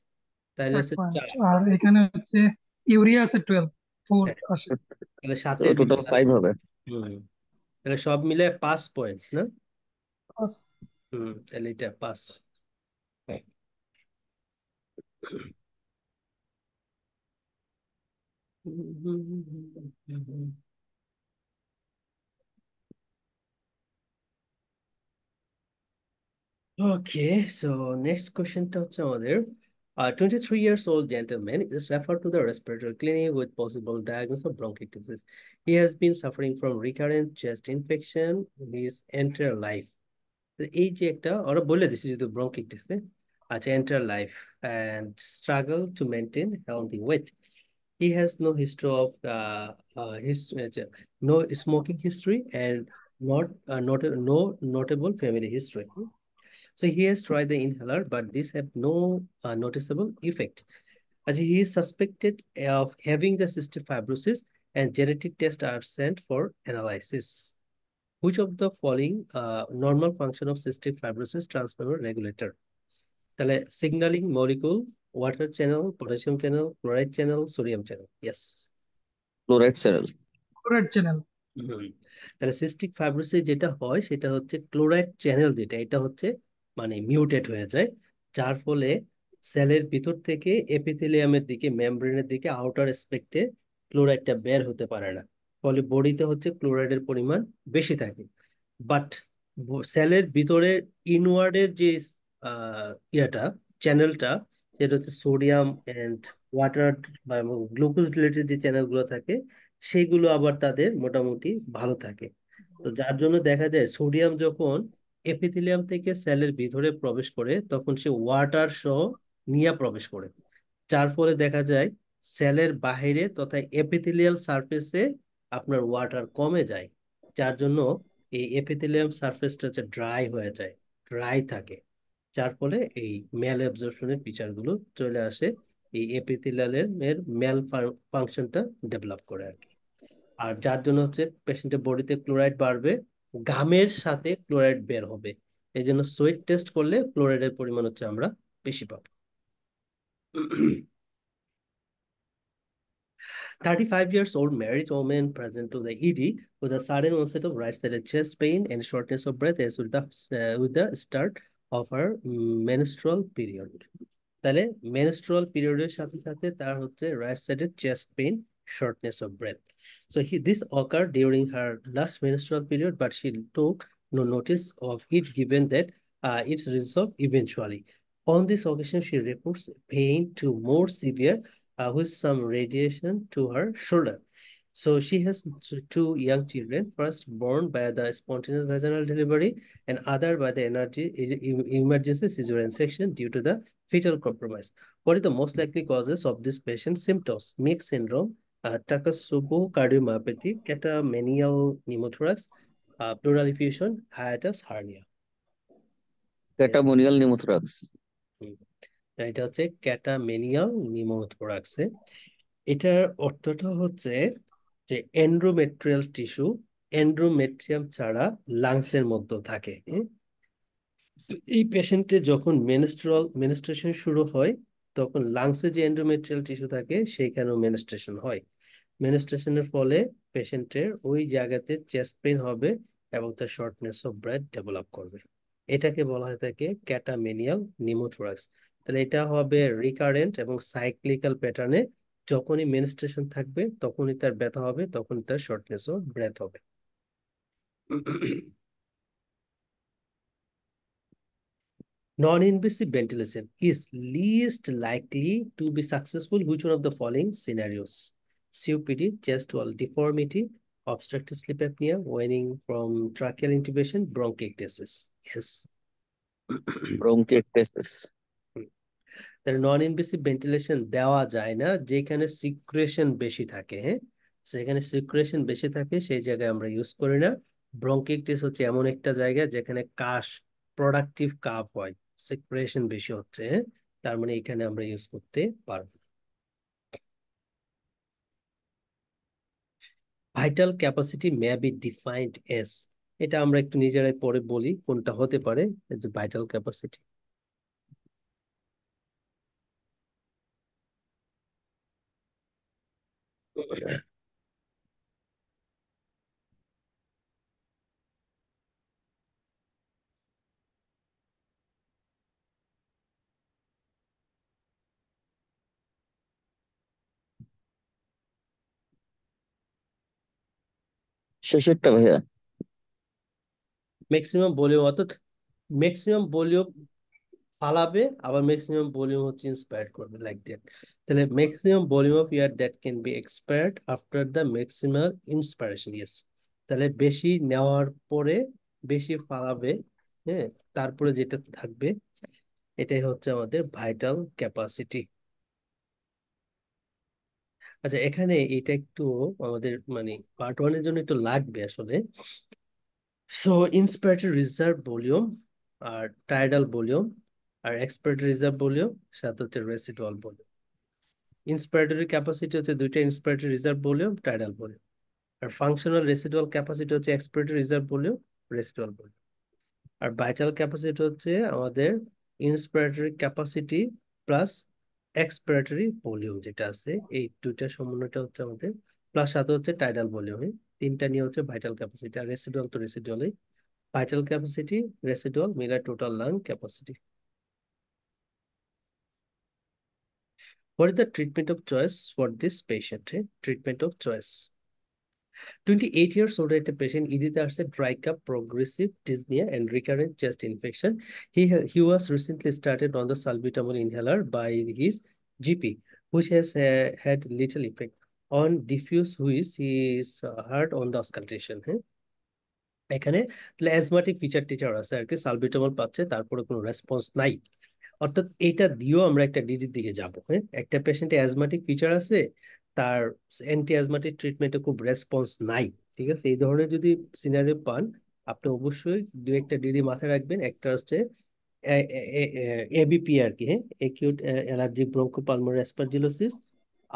তাহলে 1 হচ্ছে পয়েন্ট, 4। আর এখানে হচ্ছে ইউরিয়া আছে 12, 4 হ্যাঁ, আসে। তাহলে তো 7-এর টোটাল ভিতরে। 5 হবে। হম, তাহলে সব মিলে 5 পয়েন্ট না? বাস। তাহলে এটা 5। Okay, so next questionটা হচ্ছে আমাদের 23 years old gentleman is referred to the respiratory clinic with possible diagnosis of bronchitis. He has been suffering from recurrent chest infection his entire life. তো এই যে একটা ওরা বলে দিছে যদি ব্রঙ্কিটিস, আচ্ছা, entire life and struggle to maintain healthy weight. He has no history of no smoking history and no notable family history. So he has tried the inhaler, but these have no noticeable effect. As he is suspected of having the cystic fibrosis and genetic tests are sent for analysis. Which of the following normal function of cystic fibrosis transfer regulator? তাহলে signaling molecule, water channel, potassium channel, chloride channel, sodium channel. Yes. Chloride channel. Red channel. Hmm, তাহলে cystic fibrosis যেটা হয় সেটা হচ্ছে chloride channel, যেটা এটা হচ্ছে মানে মিউটেট হয়ে যায়, যার ফলে সেলের ভিতর থেকে এপিথেলিয়ামের দিকে, মেমব্রেনের দিকে, আউটার স্পেক্টে ক্লোরাইডটা বের হতে পারে না, ফলে বডিতে হচ্ছে ক্লোরাইডের পরিমাণ বেশি থাকে। বাট সেলের ভিতরে ইনওয়ার্ডের যে ইয়াটা, চ্যানেলটা, সেটা হচ্ছে সোডিয়াম এন্ড ওয়াটার বা গ্লুকোজ রিলেটেড যে চ্যানেলগুলো থাকে, সেগুলো আবার তাদের মোটামুটি ভালো থাকে। তো যার জন্য দেখা যায় সোডিয়াম যখন এপিথেলিয়াম থেকে সেলের ভিতরে প্রবেশ করে তখন সে ওয়াটার সহ নিয়ে প্রবেশ করে, যার ফলে দেখা যায় সেলের বাহিরে তথা এপিথেলিয়াল সারফেসে আপনার ওয়াটার কমে যায়, যার জন্য এই এপিথেলিয়াম সারফেসটা হচ্ছে ড্রাই হয়ে যায়, ড্রাই থাকে, যার ফলে এই ম্যাল অ্যাবজর্পশনের ফিচারগুলো চলে আসে, এই এপিথেলিয়ালের ম্যাল ফাংশনটা ডেভেলপ করে আর কি। আর যার জন্য হচ্ছে পেশেন্টের বডিতে ক্লোরাইড বাড়বে, ঘামের সাথে ক্লোরাইড বের হবে, এই জন্য সোয়েট টেস্ট করলে ক্লোরাইডের পরিমাণ হচ্ছে আমরা বেশি পাবো। 35 years old married woman present to the ED with a sudden onset of right-sided chest pain and shortness of breath as with the start of her menstrual period. তাহলে মেনস্ট্রুয়াল পিরিয়ডের সাথে সাথে তার হচ্ছে রাইট সাইডের chest pain, shortness of breath. So this occurred during her last menstrual period, but she took no notice of it given that it resolved eventually. On this occasion, she reports pain to more severe with some radiation to her shoulder. So she has two young children, first born by the spontaneous vaginal delivery and other by the emergency cesarean section due to the fetal compromise. What are the most likely causes of this patient's symptoms? Mixed syndrome, Takotsubo cardiomyopathy, catamenial pneumothorax, pleural effusion, hiatus hernia. Yes. Catamonial pneumothorax. হুম। এটা হচ্ছে ক্যাটামেনিয়াল নিউমোথোরাক্সে। এটার অর্থটা হচ্ছে যে endometrial tissue endometrium ছাড়া লাংসের মধ্যে থাকে। তো এই পেশেন্টের যখন মেনস্ট্রুয়েশন শুরু হয় তখন লাংসে যে এন্ডোমেট্রিয়াল টিস্যু থাকে সেইখানেও মেনস্ট্রুয়েশন হয়। মেনস্ট্রুয়েশনের ফলে পেশেন্টের ওই জায়গাতে চেস্ট পেইন হবে এবং তার শর্টনেস অফ ব্রেথ ডেভেলপ করবে। এটাকে বলা হয় থাকে ক্যাটামেনিয়াল নিউমোথোরাক্স। তাহলে এটা হবে রিকারেন্ট এবং সাইক্লিক্যাল প্যাটার্নে, যখনই মেনস্ট্রুয়েশন থাকবে তখনই তার ব্যথা হবে, তখনই তার শর্টনেস অফ ব্রেথ হবে। Non-invasive ventilation is least likely to be successful. Which one of the following scenarios? COPD, chest wall deformity, obstructive sleep apnea, waning from tracheal intubation, bronchiectasis. Yes. Bronchiectasis. তাহলে non invasive ventilation দেওয়া যায় না যেখানে secretion বেশি থাকে। হ্যাঁ, সেখানে secretion বেশি থাকে সেই জায়গায় আমরা ইউজ করি না। ব্রঙ্কিকটিস হচ্ছে এমন একটা জায়গা যেখানে কাশ, প্রোডাক্টিভ কাপ হয়, সিক্রেশন বেশি হচ্ছে। হ্যাঁ, তার মানে এখানে আমরা ইউজ করতে পারবো। Vital capacity may be defined S, এটা আমরা একটু নিজেরাই পরে বলি কোনটা হতে পারে। যে ভাইটাল ক্যাপাসিটি, শেষেরটা ভাইয়া। ম্যাক্সিমাম ভলিউম, অর্থাৎ ম্যাক্সিমাম ভলিউম ফালাবে, আবার ম্যাক্সিমাম ভলিউম হচ্ছে ইন্সপায়ার্ড করবে, লাইক দ্যাট। তাহলে maximum volume of air that can be expired after the maximum inspiration. Yes, তাহলে বেশি নেওয়ার পরে বেশি ফালাবে, হ্যাঁ, তারপরে যেটা থাকবে এটাই হচ্ছে আমাদের ভাইটাল ক্যাপাসিটি। আচ্ছা, এখানে এটা একটু আমাদের মানে পার্ট ওয়ানের জন্য একটু লাগবে আসলে। সো ইন্সপায়ার্ড রিজার্ভ ভলিউম আর টাইডাল ভলিউম আর এক্সপায়ার্ড রিজার্ভ ভলিউম সাথে হচ্ছে রেসিডুয়াল ভলিউম। ইন্সপায়ারেটরি ক্যাপাসিটি হচ্ছে দুইটা, ইন্সপায়ারেটরি রিজার্ভ ভলিউম, টাইডাল ভলিউম। আর ফাংশনাল রেসিডুয়াল ক্যাপাসিটি হচ্ছে এক্সপায়ারেটরি রিজার্ভ ভলিউম, রেসিডুয়াল ভলিউম। আর ভাইটাল ক্যাপাসিটি হচ্ছে আমাদের ইন্সপায়ারেটরি ক্যাপাসিটি প্লাস এক্সপায়ারেটরি ভলিউম যেটা আছে, এই দুইটা সমন্বয়টা হচ্ছে আমাদের, প্লাস সাথে হচ্ছে টাইডাল ভলিউম। তিনটা নিয়ে হচ্ছে ভাইটাল ক্যাপাসিটি। আর রেসিডুয়াল তো রেসিডুয়ালই, ভাইটাল ক্যাপাসিটি রেসিডুয়াল মিলে total lung capacity. What is the treatment of choice for this patient? Treatment of choice. 28 years old at a patient, Edith has a dry cough, progressive dyspnea, and recurrent chest infection. He was recently started on the salbutamol inhaler by his GP, which has had little effect on diffuse wheeze. He is heard on the auscultation. এখানে তাহলে asthmatic feature teacher আছে আর কি, salbutamol পাচ্ছে তারপরে কোনো response নাই, অর্থাৎ এটা দিয়েও আমরা একটা ডিজির দিকে যাব। হ্যাঁ, একটা পেশেন্টে অ্যাজমাটিক ফিচার আছে, তার অ্যান্টি অ্যাজমাটিক ট্রিটমেন্টে খুব রেসপন্স নাই, ঠিক আছে, এই ধরনের যদি সিনারিও পান আপনি অবশ্যই দু একটা ডিডি মাথায় রাখবেন। একটা হচ্ছে এবিপি আর কি, হ্যাঁ, অ্যাকিউট অ্যালার্জিক ব্রঙ্কোপালমোনারি অ্যাসপারজিলোসিস।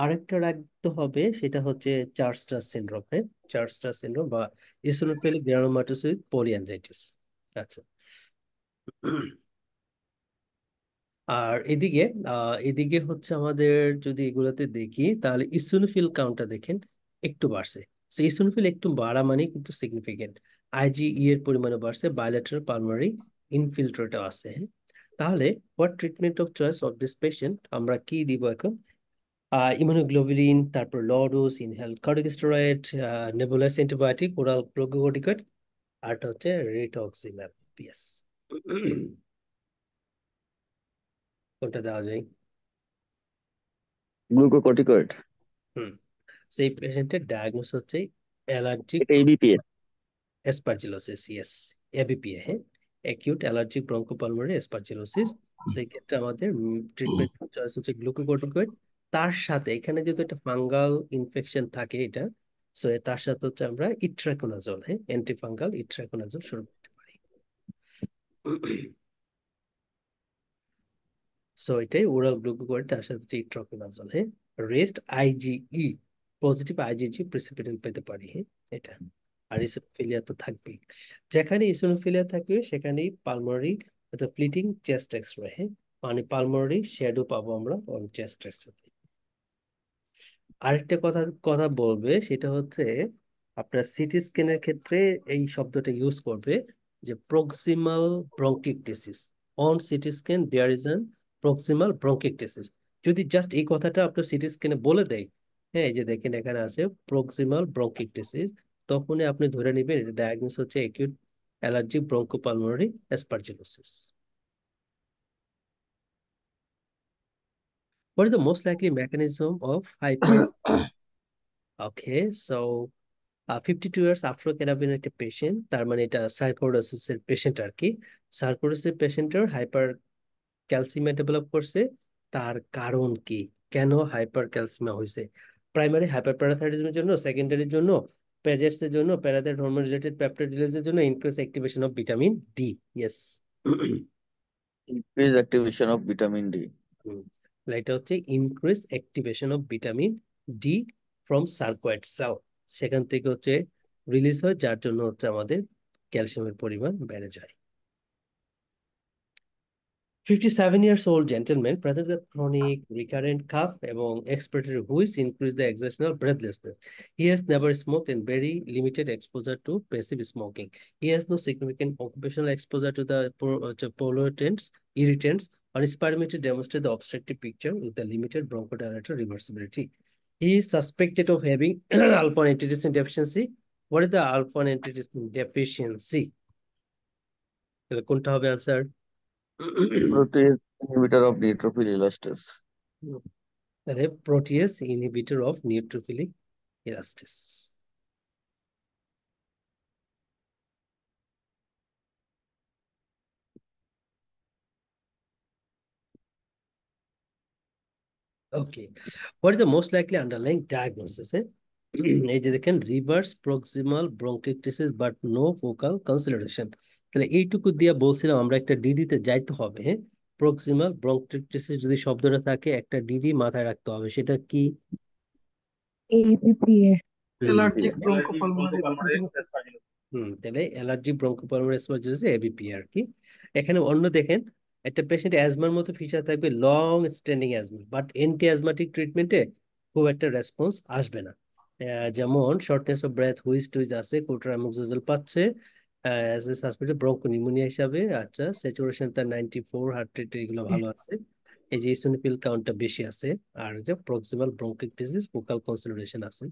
আরেকটা রাখতে হবে সেটা হচ্ছে চার্লস সিনড্রোম। হ্যাঁ, চার্লস সিনড্রোম বা ইসোনোফিলিক গ্রানুলোমাটোসিস পলিঅ্যানজাইটিস। আচ্ছা, আর এদিকে এদিকে হচ্ছে আমাদের যদি এগুলোতে দেখি তাহলে ইসোনোফিল কাউন্টটা দেখেন একটু বাড়ছে। তো ইসোনোফিল একটু বাড়া মানে কিন্তু সিগনিফিকেন্ট। আইজিই এর পরিমাণে বাড়ছে, বায়োলেটারাল পালমারি ইনফিল্ট্রেটও আছে। হ্যাঁ, তাহলে what treatment of choice of this patient, আমরা কি দিব এখন? ইমিউনোগ্লোবুলিন, তারপর low dose inhale corticosteroid, nebulised antibiotic, oral glucocorticoid, আরটা হচ্ছে রিটক্সিম্যাব। ইয়েস। কোনটা দেওয়া যায়? গ্লুকোকর্টিকয়েড। হুম। সেই পেশেন্টের ডায়াগনোস হচ্ছে অ্যালার্জিক এটা এবিপিএ। অ্যাসপারজিলোসিস। ইয়েস, এবিপিএ। হ্যাঁ, অ্যাকিউট অ্যালার্জিক ব্রঙ্কোপালমোনারি অ্যাসপারজিলোসিস। সেই ক্ষেত্রে আমাদের ট্রিটমেন্ট চয়েস হচ্ছে গ্লুকোকর্টিকয়েড। তার সাথে এখানে যেহেতু একটা ফাঙ্গাল ইনফেকশন থাকে এটা, সো তার সাথে হচ্ছে আমরা ইট্রাকোনাজল, হ্যাঁ, অ্যান্টিফাঙ্গাল ইট্রাকোনাজল শুরু করতে পারি। সো এটাই ওরাল গ্লুকোকর্ড, তার সাথে হচ্ছে ইট্রাকোনাজল। হ্যাঁ, রেস্ট আইজিই, পজিটিভ আইজিজি প্রেসিপিটেন্ট পেতে পারি। হ্যাঁ, এটা। আর ইসোনোফিলিয়া তো থাকবেই। যেখানে ইসোনোফিলিয়া থাকবে সেখানেই পালমোনারি ফ্লিটিং চেস্ট এক্সরে, হ্যাঁ, মানে পালমোনারি শ্যাডো পাবো আমরা অন চেস্ট এক্সরে। আরেকটা কথা কথা বলবে, সেটা হচ্ছে আপনার সিটি স্ক্যানের ক্ষেত্রে এই শব্দটা ইউজ করবে যে proximal bronchiectasis. On CT scan there is an proximal bronchiectasis. যদি জাস্ট এই কথাটা আপনার সিটি স্ক্যানে বলে দেয়, হ্যাঁ, এই যে দেখেন এখানে আছে প্রক্সিমাল ব্রঙ্কিকটেসিস, তখনই আপনি ধরে নেবেন এটা ডায়াগনোস হচ্ছে acute allergic bronchopulmonary aspergillosis. What is the most likely mechanism of hyper? Okay, so 52 years Afro Caribbean একটা পেশেন্ট, তার মানে এটা সার্কোইডোসিস এর পেশেন্ট আর কি। সার্কোইডোসিস পেশেন্টের হাইপার ক্যালসিমিয়া ডেভেলপ করছে। তার কারণ কি, কেন হাইপার ক্যালসিমিয়া হয়েছে? প্রাইমারি হাইপার প্যারাথাইরয়েডিজমের জন্য, সেকেন্ডারির জন্য পেজেটস এর জন্য, প্যারাথাইরয়েড হরমোন রিলেটেড পেপটাইড ডিলিজের জন্য, increase activation of vitamin D. Yes. Increase activation of vitamin D. এটা হচ্ছে increase activation of vitamin D from sarcoid cell, সেখান থেকে হচ্ছে রিলিজ হয়, যার জন্য হচ্ছে আমাদের ক্যালসিয়ামের পরিমাণ বেড়ে যায়। 57 years old gentleman presents with chronic recurrent cough এবং expiratory wheeze increase the exertional breathlessness. He has never smoked and very limited exposure to passive smoking. He has no significant occupational exposure to the pollutants, irritants, or spirometry demonstrate the obstructive picture with the limited bronchodilator reversibility. He is suspected of having alpha-1 antitrypsin deficiency. What is the alpha-1 antitrypsin deficiency? তাহলে কোনটা হবে আনসার? Protease inhibitor of neutrophil elastase. তাহলে protease inhibitor of neutrophilic elastase. Okay, what is the most likely underlying diagnosis? এই যে দেখেন reverse proximal bronchiectasis but no focal consideration. তাহলে এইটুকু দিয়ে বলছিলাম আমরা একটা ডিডিতে যাইতে হবে। হ্যাঁ, প্রক্সিমাল ব্রঙ্কিকটিসিস যদি শব্দটা থাকে একটা ডিডি মাথায় রাখতে হবে, সেটা কি? ABPA. অ্যালার্জিক ব্রঙ্কোপালমোনারি তাহলে অ্যালার্জি ব্রঙ্কোপালমোনারি অ্যাসপারজিলোসিস, এবিপি আর কি। এখানে অন্য দেখেন একটা পেশেন্ট অ্যাজমার মতো ফিচার থাকবে, long standing asthma, but anti asthmatic ট্রিটমেন্টে খুব একটা রেসপন্স আসবে না। যেমন শর্টনেস অফ ব্রেথ, হুইজ টুইজ আছে, কোট্রামোক্সোজল পাচ্ছে অ্যাজ এ সাসপেক্টেড ব্রঙ্কোনিউমোনিয়া হিসাবে। আচ্ছা, স্যাচুরেশন তার 94, হার্ট রেট এগুলো ভালো আছে। এই যে ইসোনোফিল কাউন্টটা বেশি আছে, আর যে প্রক্সিমাল ব্রঙ্কিকটিসিস ফোকাল কনসোলিডেশন আছে,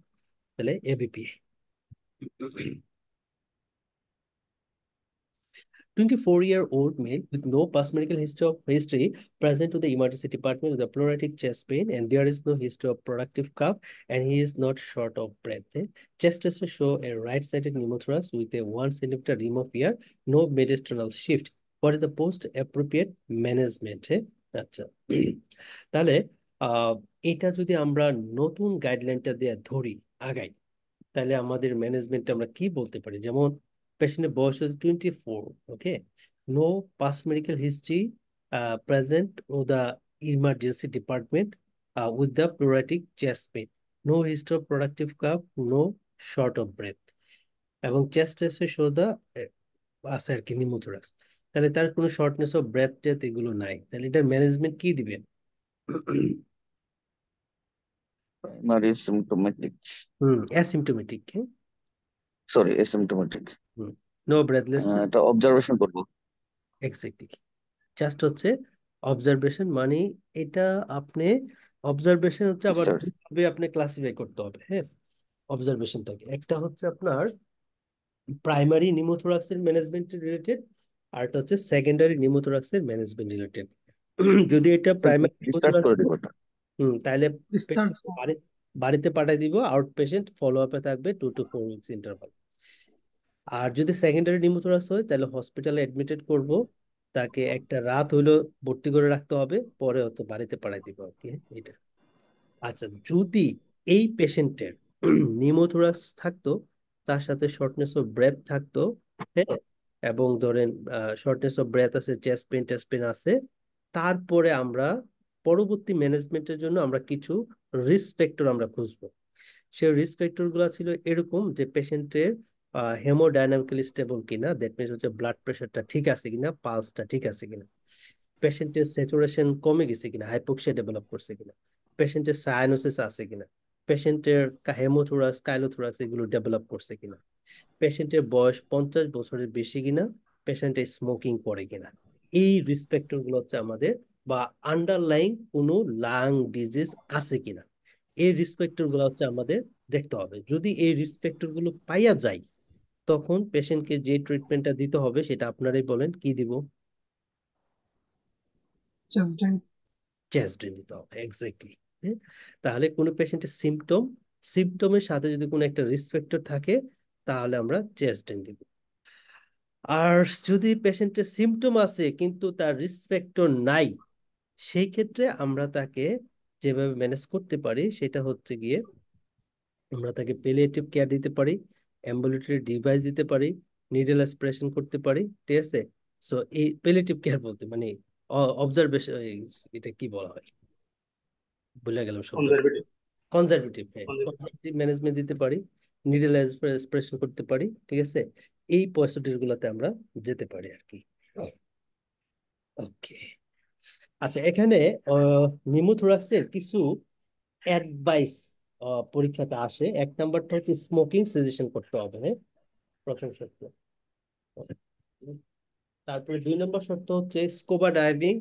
তাহলে ABP. 24-year-old male with no past medical history present to the emergency department with a pleuritic chest pain, and there is no history of productive cough, and he is not short of breath. Chest tests show a right-sided pneumothorax with a 1 centimeter rim of air, no mediastinal shift. What is the post appropriate management? আচ্ছা, তাহলে এটা যদি আমরা নতুন গাইডলাইনটা দিয়ে ধরি, আগাই, তাহলে আমাদের ম্যানেজমেন্ট আমরা কি বলতে পারি? যেমন পেশেন্টের বয়স হচ্ছে 24, ওকে, no past medical history present ও the emergency department with the pleuritic chest pain, no history of productive cough, no short of breath, এবং চেস্ট টেস্টে শো দ্য আছে আর কি নিউমোথোরাক্স। তাহলে তার কোনো শর্টনেস অফ ব্রেথ টেথ এগুলো নাই, তাহলে এটার ম্যানেজমেন্ট কি দিবেন? Primary symptomatic. Asymptomatic. Sorry, asymptomatic. No breathlessness. এটা অবজারভেশন করবো। এক্স্যাক্টলি। জাস্ট হচ্ছে অবজারভেশন, মানে এটা আপনি অবজারভেশন হচ্ছে আবার Sir, দুইভাবে আপনি ক্লাসিফাই করতে হবে। হ্যাঁ, অবজারভেশনটাকে একটা হচ্ছে আপনার প্রাইমারি নিউমোথোরাক্সের ম্যানেজমেন্ট রিলেটেড, আর একটা হচ্ছে সেকেন্ডারি নিউমোথোরাক্সের ম্যানেজমেন্ট রিলেটেড। যদি এটা প্রাইমারি discharge করে দিব তো। তাহলে ডিসচার্জ বাড়িতে পাঠিয়ে দিব, আউট পেশেন্ট ফলো আপে থাকবে 2 to 4 weeks ইন্টারভাল। আর যদি সেকেন্ডারি নিউমোথোরাক্স হয় তাহলে হসপিটালে অ্যাডমিটেড করব, তাকে একটা রাত হইলো ভর্তি করে রাখতে হবে, পরে হচ্ছে বাড়িতে পাঠিয়ে দিব আর কি। এটা আচ্ছা, যদি এই পেশেন্টের নিউমোথোরাক্স থাকতো, তার সাথে শর্টনেস অফ ব্রেথ থাকতো, হ্যাঁ, এবং ধরেন শর্টনেস অফ ব্রেথ আছে, চেস্ট পেন টেস্ট পেন আছে, তারপরে আমরা পরবর্তী ম্যানেজমেন্টের জন্য আমরা কিছু রিস্ক ফ্যাক্টর আমরা খুঁজবো। সেই রিস্ক ফ্যাক্টর গুলো ছিল এরকম যে পেশেন্টের হেমোডাইনামিক্যালি স্টেবল কিনা, দ্যাট মিনস হচ্ছে ব্লাড প্রেশারটা ঠিক আছে কিনা, পালসটা ঠিক আছে কিনা, পেশেন্টের স্যাচুরেশন কমে গেছে কিনা, হাইপোক্সিয়া ডেভেলপ করছে কিনা, পেশেন্টের সায়ানোসিস আছে কিনা, পেশেন্টের হেমোথোরাক্স কাইলোথোরাক্স এগুলো ডেভেলপ করছে কিনা, পেশেন্টের বয়স 50 বছরের বেশি কিনা, পেশেন্ট স্মোকিং করে কিনা। এই রিস্ক ফ্যাক্টর গুলো হচ্ছে আমাদের, বা আন্ডারলাইং কোনো লাং ডিজিজ আছে কিনা, এই রিস্ক ফ্যাক্টর গুলো হচ্ছে আমাদের দেখতে হবে। যদি এই রিস্ক ফ্যাক্টর গুলো পাইয়া যায়, তখন পেশেন্টকে যে ট্রিটমেন্টটা দিতে হবে সেটা আপনারাই বলেন, কি দিব? চেস্ট ড্রেন চেস্ট ড্রেন দিতে হবে, এক্স্যাক্টলি। তাহলে কোনো পেশেন্টের সিমটমের সাথে যদি কোনো একটা রিস্ক ফ্যাক্টর থাকে, তাহলে আমরা চেস্ট ড্রেন দিব। আর যদি পেশেন্টের সিমটম আছে কিন্তু তার রিস্ক ফ্যাক্টর নাই, সেই ক্ষেত্রে আমরা তাকে যেভাবে ম্যানেজ করতে পারি সেটা হচ্ছে গিয়ে আমরা তাকে পেলিয়েটিভ কেয়ার দিতে পারি, অ্যাম্বুলেটরি ডিভাইস দিতে পারি, নিডল অ্যাসপিরেশন করতে পারি, ঠিক আছে। সো এই পেলিয়েটিভ কেয়ার বলতে মানে অবজারভেশন, এটা কি বলা হয়, ভুলে গেলাম শব্দ, কনজারভেটিভ। হ্যাঁ, কনজারভেটিভ ম্যানেজমেন্ট দিতে পারি, নিডল অ্যাসপিরেশন করতে পারি, ঠিক আছে। এই প্রসিডিউর গুলোতে আমরা যেতে পারি আর কি। ওকে, আচ্ছা, এখানে নিউমোথোরাক্সের কিছু অ্যাডভাইস পরীক্ষাতে আসে। 1 নাম্বারটা হচ্ছে স্মোকিং সেজেশন করতে হবে, হ্যাঁ, প্রথম শর্ত। তারপরে 2 নম্বর শর্ত হচ্ছে স্কুবা ডাইভিং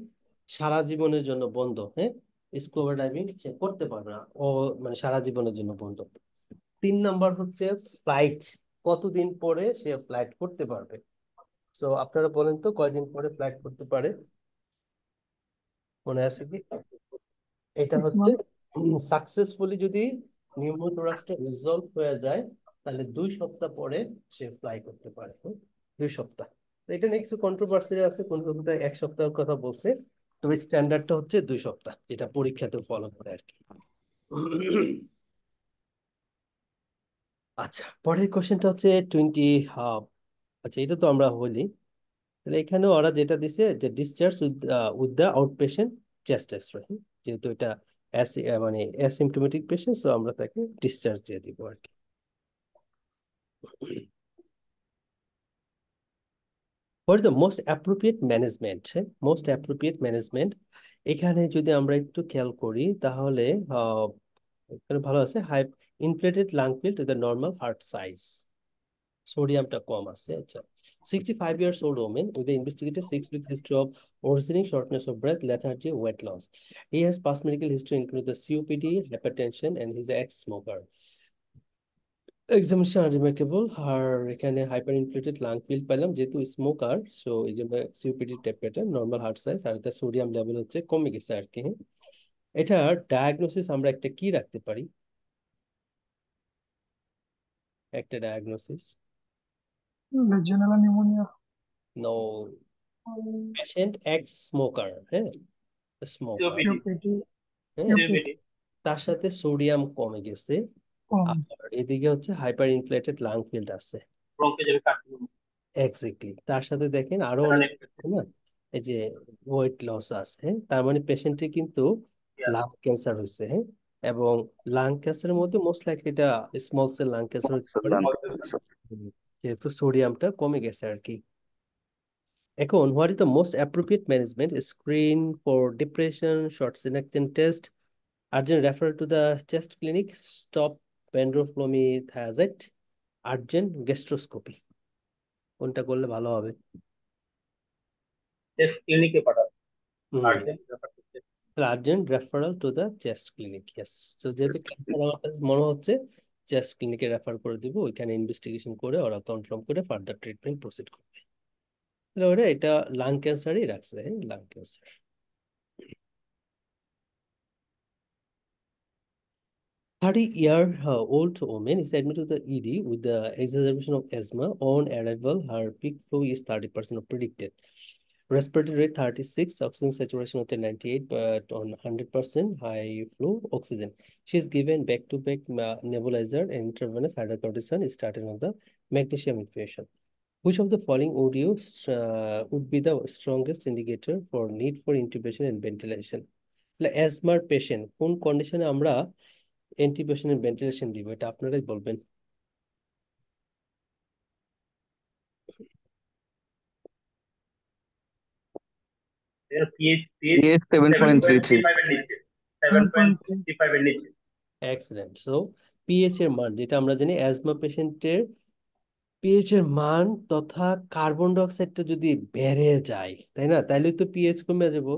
সারা জীবনের জন্য বন্ধ, হ্যাঁ, স্কুবা ডাইভিং সে করতে পারবে না, ও মানে সারা জীবনের জন্য বন্ধ। 3 নাম্বার হচ্ছে ফ্লাইট কতদিন পরে সে ফ্লাইট করতে পারবে। তো আপনারা বলেন তো কয়দিন পরে ফ্লাইট করতে পারে, মনে আছে কি? এটা 6 হচ্ছে মান্থ সাকসেসফুলি যদি নিউমোথোরাক্সটা রিজলভ হয়ে যায়, তাহলে 2 সপ্তাহ পরে সে ফ্লাই করতে পারে। 2 সপ্তাহ। তো এটা নিয়ে কিছু কন্ট্রোভার্সি আছে, কোন কোনটা 1 সপ্তাহের কথা বলছে, তবে স্ট্যান্ডার্ডটা হচ্ছে 2 সপ্তাহ, যেটা পরীক্ষাতে ফলো করে আর কি। আচ্ছা, পরের কোশ্চেনটা হচ্ছে 20। আচ্ছা, এটা তো আমরা বলি, তাহলে এখানে ওরা যেটা দিছে যে discharge with the out patient chest X-ray, যেহেতু এটা মানে অ্যাসিমটোমেটিক পেশেন্ট, সো আমরা তাকে ডিসচার্জ দিয়ে দিব আর কি। What is the most appropriate management? Most appropriate management, এখানে যদি আমরা একটু খেয়াল করি তাহলে এখানে ভালো আছে, high inflated lung field to the normal heart size, সোডিয়ামটা কম আছে। আচ্ছা, 65 years old woman with the investigated 6-week history of worsening shortness of breath, lethargy, weight loss. He has past medical history include the COPD, hypertension, and he's an ex-smoker. Examination unremarkable, আর এখানে hyper inflated lung feel পেলাম, যেহেতু smoker, so এই জন্য COPD temperature normal heart size, আর এটা sodium level হচ্ছে কমে গেছে আর কি। এটা ডায়াগনোসিস আমরা একটা কি রাখতে পারি, একটা diagnosis? Legionella pneumonia no, patient ex smoker, হ্যাঁ, স্মোকার, সিওপিডি হ্যাঁ, সিওপিডি তার সাথে সোডিয়াম কমে গেছে, কম আর এদিকে হচ্ছে হাইপার ইনফ্লেটেড লাং ফিল্ড আছে। এক্স্যাক্টলি, তার সাথে দেখেন আরো অনেক আছে না, এই যে ওয়েট লস আছে, হ্যাঁ? তার মানে পেশেন্টের কিন্তু লাং ক্যান্সার হয়েছে, হ্যাঁ, এবং লাং ক্যান্সারের মধ্যে মোস্ট লাইকলি এটা স্মল সেল লাং ক্যান্সার হতে পারে, lung যেহেতু সোডিয়ামটা কমে গেছে আর কি। এখন what is the most appropriate management? Screen for depression, short synacthen test, urgent referral to the chest clinic, stop benroflumethiazide, urgent gastroscopy, কোনটা করলে ভালো হবে? টেস্ট ক্লিনিকে পাঠাবো। Urgent referral to the chest clinic, yes. তো যেহেতু ক্যান্সার আমার কাছে মনে হচ্ছে, চেস্ট ক্লিনিকে রেফার করে দিব, ওইখানে ইনভেস্টিগেশন করে ওরা কনফার্ম করে ফার্দার ট্রিটমেন্ট প্রসিড করবে। তাহলে ওরা এটা লাং ক্যান্সারই রাখছে, lung cancer. 30-year-old woman is admitted to the ED with the exacerbation of asthma. On arrival, her peak flow is 30% of predicted. Respiratory rate 36, oxygen saturation of 98, but on 100% high flow oxygen. She is given back-to-back nebulizer and intravenous hydrocortisone starting on the magnesium infusion. Which of the following would be the strongest indicator for need for intubation and ventilation? Asthma patient কোন কন্ডিশনে আমরা intubation and ventilation দিব, এটা আপনারাই বলবেন। pH 7.33. 7.3. Excellent. So pH এর মান যেটা আমরা জানি, অ্যাজমা পেশেন্টের পিএইচ এর মান তথা কার্বন ডাইঅক্সাইডটা যদি বেড়ে যায়, তাই না, তাইলে তো পিএইচ কমে যাব।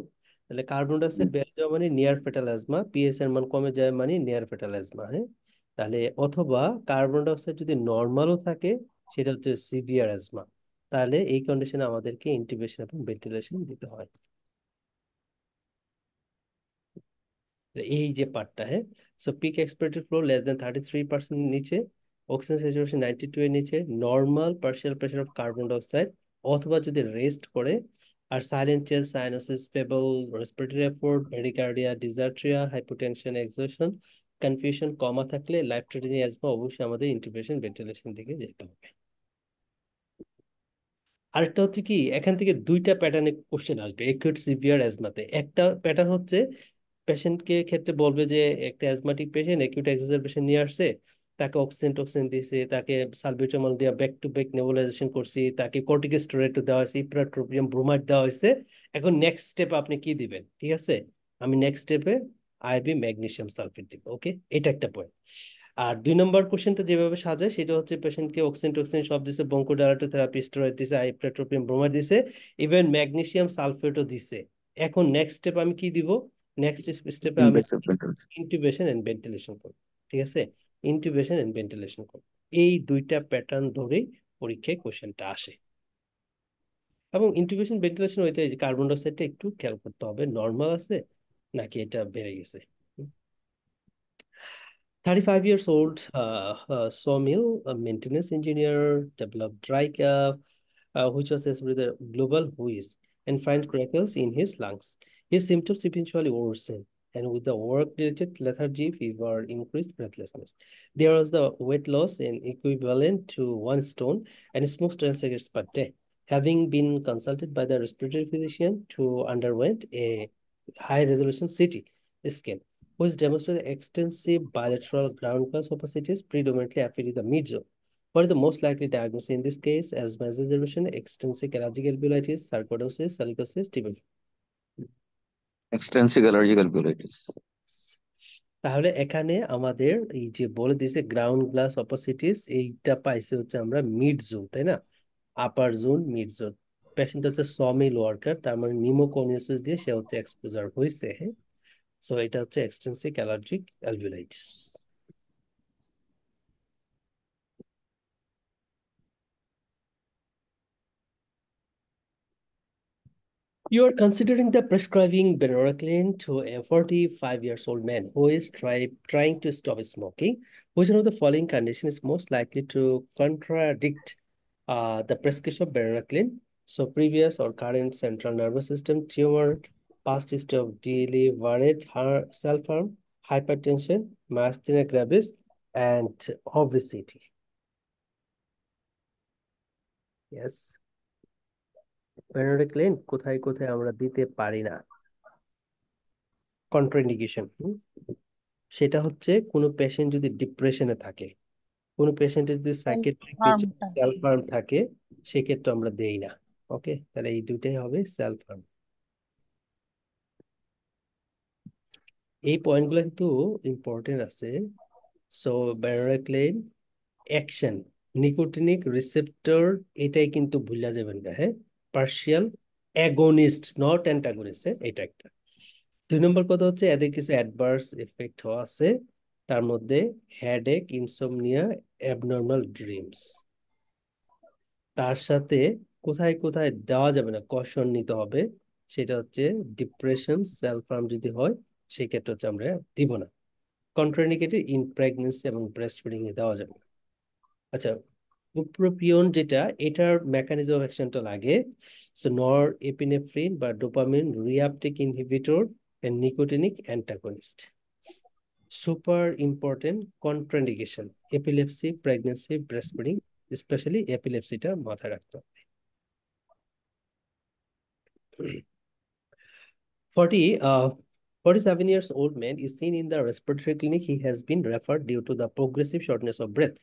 তাহলে কার্বন ডাইঅক্সাইড বেড়ে যাওয়া মানে নিয়ার ফেটাল অ্যাজমা, পিএইচ এর মান কমে যায় মানে নিয়ার ফেটাল অ্যাজমা। হ্যাঁ, তাহলে অথবা কার্বন ডাইঅক্সাইড যদি নর্মালও থাকে, সেটা হচ্ছে সিভিয়ার অ্যাজমা। তাহলে এই কন্ডিশনে আমাদেরকে ইন্টিউবেশন এবং ভেন্টিলেশন দিতে হয়। এই যে পার্টটা, হ্যাঁ। So peak expiratory flow less than 33% নিচে, অক্সিজেন স্যাচুরেশন 92 এর নিচে, normal partial pressure of carbon dioxide, অথবা যদি রেস্ট করে, আর silent chest, cyanosis, feeble respiratory effort, bradycardia, dysarthria, hypotension, exhaustion, confusion coma থাকলে লাইফ থ্রেটানিং অ্যাজমা, অবশ্যই আমাদের ইন্টিউবেশন ভেন্টিলেশন দিকে যেতে হবে। আরেকটা হচ্ছে কি, এখান থেকে দুইটা প্যাটার্নে কোশ্চেন আসবে একিউট সিভিয়ার অ্যাজমাতে। একটা প্যাটার্ন হচ্ছে পেশেন্টকে ক্ষেত্রে বলবে যে একটা অ্যাজমাটিক পেশেন্ট একিউট এক্সারবেশন নিয়ে আসছে, তাকে অক্সিজেন টক্সিজেন দিয়েছে, তাকে সালবিউটামল দিয়ে ব্যাক টু ব্যাক নেবুলাইজেশন করছি, তাকে কর্টিকোস্টেরয়েড দেওয়া হয়েছে, ইপ্রাট্রোপিয়াম ব্রোমাইড দেওয়া হয়েছে। এখন নেক্সট স্টেপ আপনি কি দিবেন? ঠিক আছে, আমি নেক্সট স্টেপে আইবি ম্যাগনেসিয়াম সালফেট দিব। ওকে, এটা একটা পয়েন্ট। আর 2 নম্বর কোশ্চেনটা যেভাবে সাজায় সেটা হচ্ছে পেশেন্টকে অক্সিজেন টক্সিন সব দিছে, বঙ্কোডাইলেটর থেরাপি, স্টেরয়েড দিছে, আইপ্রাট্রোপিয়াম ব্রোমাইড দিছে, ইভেন ম্যাগনেসিয়াম সালফেটও দিছে। এখন নেক্সট স্টেপ আমি কি দিব? নেক্সট স্টেপে আমি Invasive ventilation. Intubation and ventilation করব। ঠিক আছে, ইন্টিউবেশন এন্ড ভেন্টিলেশন করব। এই দুইটা প্যাটার্ন ধরেই পরীক্ষায় কোশ্চেনটা আসে। এবং ইন্টিউবেশন ভেন্টিলেশন ওইটাই যে কার্বন ডাইঅক্সাইডটা একটু খেয়াল করতে হবে, নর্মাল আছে নাকি এটা বেড়ে গেছে। 35 years old sawmill maintenance engineer developed dry cough, which was associated with a global wheeze and find crackles in his lungs. His symptoms eventually worsened, and with the work-related lethargy, fever, increased breathlessness. There was the weight loss in equivalent to 1 stone and smoked 10 cigarettes per day. Having been consulted by the respiratory physician to underwent a high-resolution CT scan, which demonstrated extensive bilateral ground glass opacities predominantly affecting the mid zone. What is the most likely diagnosis in this case? Asthma exacerbation, extensive allergic alveolitis, sarcoidosis, silicosis, tuberculosis. Extensive allergic alveolitis. তাহলে এখানে আমাদের এই যে বলে দিয়েছে ground glass অপোসিটিস, এইটা পাইছে হচ্ছে আমরা মিড জোন, তাই না, আপার জোন, মিড জোন। পেশেন্ট হচ্ছে সমিল ওয়ার্কার, তার মানে নিউমোকনিয়াসিস দিয়ে সে হচ্ছে এক্সপোজার হয়েছে। হ্যাঁ, সো এটা হচ্ছে extensive allergic alveolitis. You are considering the prescribing Benoracline to a 45 years old man who is trying to stop smoking. Which one of the following condition is most likely to contradict the prescription of Benoracline? So previous or current central nervous system tumor, past history of deliberate self-harm, hypertension, myasthenia gravis, and obesity. Yes. Benoracline কোথায় কোথায় আমরা দিতে পারি না? Contraindication, সেটা হচ্ছে কোনো patient যদি ডিপ্রেশনে থাকে, কোনো পেশেন্টের যদি সাইকিয়াট্রিক সেলফ হার্ম থাকে, সেক্ষেত্রে আমরা দেই না। ওকে, তাহলে এই দুইটাই হবে সেলফ হার্ম। এই পয়েন্টগুলো কিন্তু ইম্পর্টেন্ট আছে। সো বেনোরাক্লিন অ্যাকশন, নিকোটিনিক রিসেপ্টর, এটাই কিন্তু ভুলা যাবেন না। হ্যাঁ, পার্শিয়াল অ্যাগোনিস্ট নট অ্যান্টাগনিস্ট, এটা একটা। 2 নম্বর কথা হচ্ছে এদের কিছু অ্যাডভার্স এফেক্ট আছে, তার মধ্যে হেডেক, ইনসোমনিয়া, অ্যাবনর্মাল ড্রিমস। তার সাথে কোথায় কোথায় দেওয়া যাবে না, কশন নিতে হবে, সেটা হচ্ছে ডিপ্রেশন, সেলফ হার্ম যদি হয় সেই ক্ষেত্রে হচ্ছে আমরা দিব না। কন্ট্রাইন্ডিকেটেড ইন প্রেগনেন্সি এবং ব্রেস্ট ফিডিং এ দেওয়া যাবে না। আচ্ছা, বুপ্রোপিওন যেটা, এটার মেকানিজম অফ অ্যাকশনটা লাগে, সো নর এপিনেফ্রিন বা dopamine reuptake inhibitor and nicotinic antagonist. Super important contraindication, epilepsy, pregnancy, breast feeding, specially এপিলেপসিটা মাথায় রাখতে হবে। 47 years old man is seen in the respiratory clinic. He has been referred due to the progressive shortness of breath.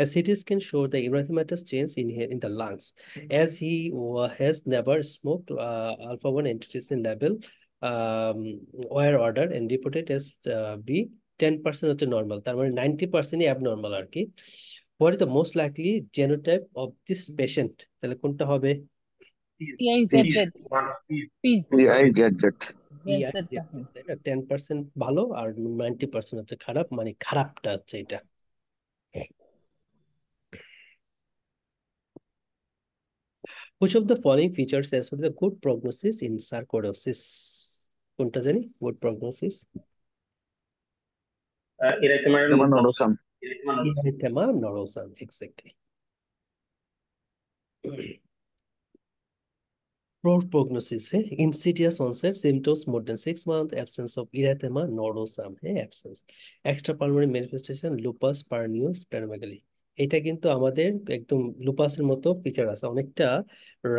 A CT scan showed the erythematous change in the lungs. As he has never smoked, alpha 1 antitrypsin level were ordered and reported as be 10% হচ্ছে normal, তার মানে 90% abnormal আর কি। What is the most likely genotype of this patient? তাহলে কোনটা হবে? PIZZ. Please. PI gadget. PIZ টা। 10% ভালো আর 90% হচ্ছে খারাপ, মানে খারাপটা হচ্ছে এটা। Which of the following features has the good prognosis in sarcoidosis? কোনটা জানি good prognosis? erythema Nodosum. Erythema nodosum, exactly. Poor prognosis, insidious onset, symptoms more than 6 months, absence of erythema nodosum, absence. Extrapulmonary manifestation, lupus, pernio, splenomegaly. এটা কিন্তু আমাদের একদম লুপাসের মতো feature আছে অনেকটা।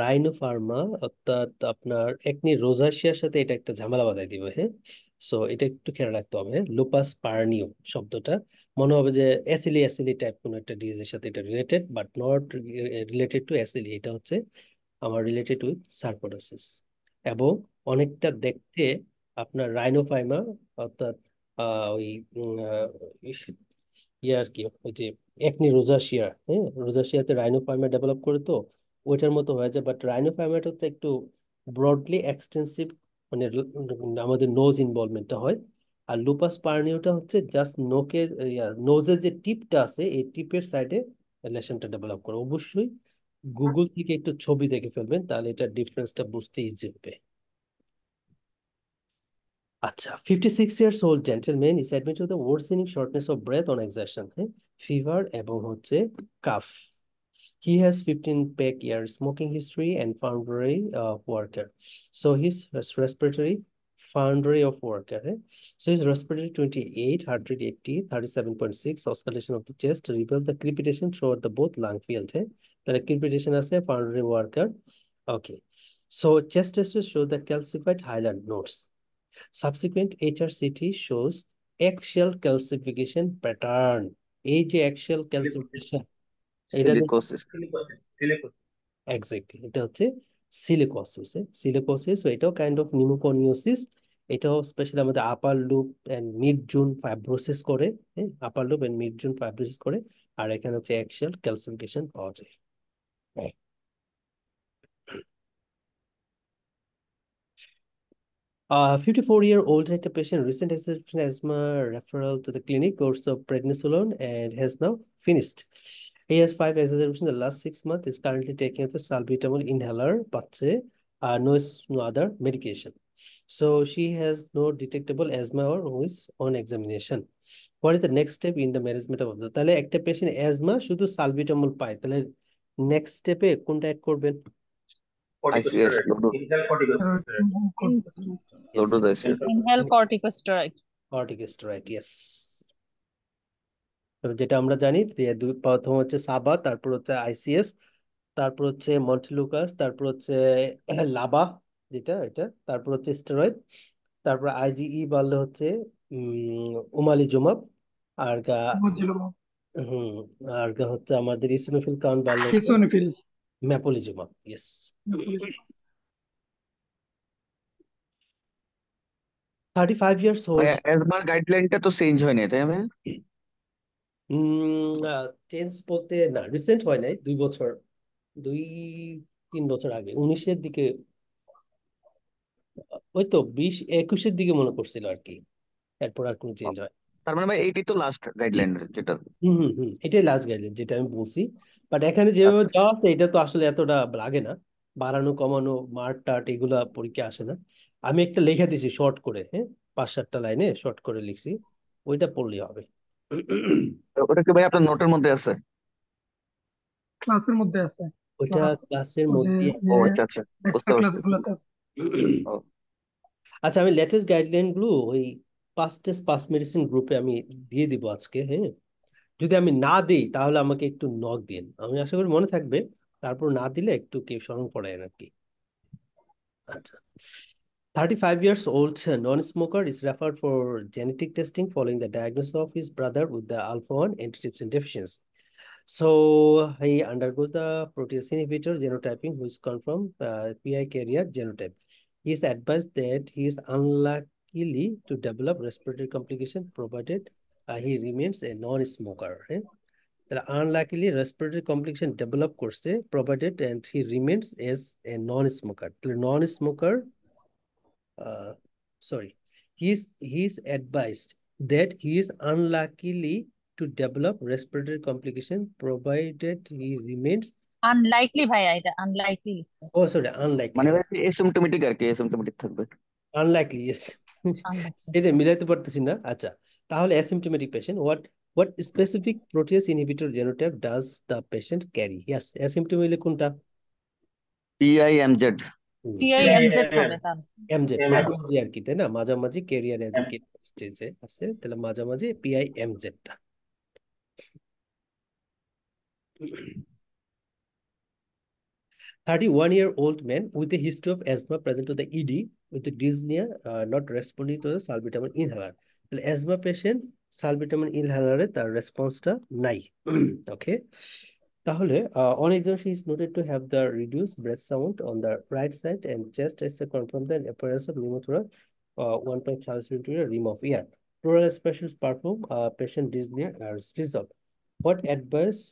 রাইনোফার্মা অর্থাৎ আপনার একনি রোজাসিয়ার সাথে এটা একটা ঝামেলা বাঁধাই দিবে, সো এটা একটু খেয়াল রাখতে হবে। লুপাস পার্নিও শব্দটা মনে হবে যে অ্যাসিলি অ্যাসিলি টাইপ কোনো একটা ডিজিজের সাথে এটা related, but not related to অ্যাসিলি, এটা হচ্ছে আমার রিলেটেড উইথ সার্কোডোসিস। এবং অনেকটা দেখতে আপনার রাইনোফাইমা অর্থাৎ ওই ইয়ার কি ওই যে একনি রোজাসিয়া, রোজাসিয়াতে রাইনোফাইমা ডেভেলপ করে তো ওইটার মতো হয়ে যায়, বাট রাইনোফাইমাটা হচ্ছে একটু ব্রডলি এক্সটেন্সিভ, মানে আমাদের নোজ ইনভলভমেন্টটা হয়। আর লুপাস পার্নিওটা হচ্ছে জাস্ট নোকের নোজের যে টিপটা আছে এই টিপের সাইডে লেশনটা ডেভেলপ করে। অবশ্যই গুগল থেকে একটু ছবি দেখে ফেলবেন, তাহলে এটা ডিফারেন্সটা বুঝতে ইজি হবে। আচ্ছা, 56 years old gentleman is admitted with a worsening shortness of breath on exertion, fever এবং হচ্ছে calf. He has 15 pack year smoking history and foundry worker. So his respiratory foundry of worker. So his respiratory 28, heart rate 80, 37.6, oscillation of the chest reveal the crepitation throughout the both lung field. The crepitation আছে foundry worker. Okay. So chest test show the calcified highland nodes. Subsequent HRCT shows axial calcification pattern. এই যে axial calcification, এটা Silicosis. Exactly এটা হচ্ছে silicosis. Silicosis এটাও kind of pneumoconiosis. এটাও specially আমাদের upper lobe and mid zone fibrosis করে, upper lobe and mid zone fibrosis করে। আর এখানে হচ্ছে অ্যাক্সিয়াল ক্যালসিফিকেশন পাওয়া যায়। 54-year-old had a patient recent exercise asthma referral to the clinic, course of prednisolone, and has now finished. He has 5 exacerbations in the last 6 months. Is currently taking the salbutamol inhaler, but no other medication. So she has no detectable asthma or who is on examination. What is the next step in the management of the? তাহলে একটা patient asthma শুধু salbutamol পায়, তাহলে next স্টেপে কোনটা add করবেন? ICS. Inhale corticosteroid. Yes. Low dose ICS. Inhale corticosteroid. Corticosteroid, yes. যেটা আমরা জানি যে প্রথম হচ্ছে সাবা, তারপর হচ্ছে আইসিএস, তারপর হচ্ছে মন্টেলুকাস, তারপর হচ্ছে লাবা যেটা এটা, তারপর হচ্ছে স্টেরয়েড, তারপর আইজিই বাড়লে হচ্ছে ওমালিজুমাব, আর Mozilla. আর হচ্ছে আমাদের ইসিনোফিল কাউন্ট বাড়লে Eosinophil. ম্যাপোলিজুমাব, ইয়েস। 35 years old. অ্যাজমার গাইডলাইনটা তো চেঞ্জ হয় না, তাই না? চেঞ্জ বলতে না, রিসেন্ট হয় নাই, 2 3 বছর আগে 19-এর দিকে ওই তো 20-21-এর দিকে মনে করছিল আর কি, এরপর আর কোনো চেঞ্জ হয়। তার মানে ভাই এইটাই তো লাস্ট গাইডলাইন যেটা। হুম, এটাই লাস্ট গাইডলাইন যেটা আমি বলছি। বাট এখানে যেভাবে আচ্ছা আচ্ছা। দেওয়া আছে এটা তো আসলে এতটা লাগে না, বাড়ানো কমানো মার্ক টার্ট এগুলা পরীক্ষা আসে না। আমি একটা লেখা দিছি শর্ট করে, হ্যাঁ, 5-7টা লাইনে শর্ট করে লিখছি, ওইটা পড়লেই হবে। ওটা কি ভাই আপনার নোটের মধ্যে আছে? ক্লাসের মধ্যে আছে। ওইটা ক্লাস ক্লাসের ও যে মধ্যে ও যে আচ্ছা আচ্ছা, বুঝতে এক্সট্রা পারছি। ক্লাসগুলোতে আছে। ও আচ্ছা, আমি লেটেস্ট গাইডলাইন গুলো ওই পাস মেডিসিন গ্রুপে আমি দিয়ে দিব আজকে, হ্যাঁ। যদি আমি না দিই তাহলে আমাকে একটু নক দিন, আমি আশা করি মনে থাকবে। তারপর না দিলে একটু কেউ স্মরণ করায় আর কি। আচ্ছা, 35 years old non-smoker is referred for genetic testing following the diagnosis of his brother with the alpha-1 antitrypsin deficiency. So he undergoes the protease inhibitor genotyping, which confirms PI carrier genotype. He is advised that he is unlikely to develop respiratory complication provided he remains a non-smoker. তাহলে unluckily respiratory complication develop করছে provided and he remains as a non smoker. তাহলে non smoker, sorry, he is advised that he is unlikely to develop respiratory complication provided he remains, unlikely ভাইয়া, এটা unlikely লিখছে। oh sorry, unlikely, মানে ভাই asymptomatic আর কি, asymptomatic থাকবে। unlikely, yes. Unlikely. এটা মিলাইতে পারতেছি না। আচ্ছা, তাহলে asymptomatic patient, what specific protease inhibitor genotype does the patient carry? Yes, asymptomatic কোনটা? PIMZ। টিআই এমজেড হবে তাহলে। এমজেড MZ মাঝামাঝি আর কি, তাই না? মাঝামাঝি ক্যারিয়ার এজ এ স্টেজে আছে, তাহলে মাঝামাঝি PI এমজেডটা। 31-year-old man with a history of asthma present to the ED with the dyspnea not responding to the salbutamol inhaler. তাহলে asthma patient salbutamol inhaler তার রেসপন্সটা নাই। ওকে, তাহলে on examination he is noted to have the reduced breath sound on the right side and chest X-ray confirmed the appearance of pneumothorax 1.5 centimeter rim of air. Pleural aspirations performed, patient dyspnea is resolved. What advice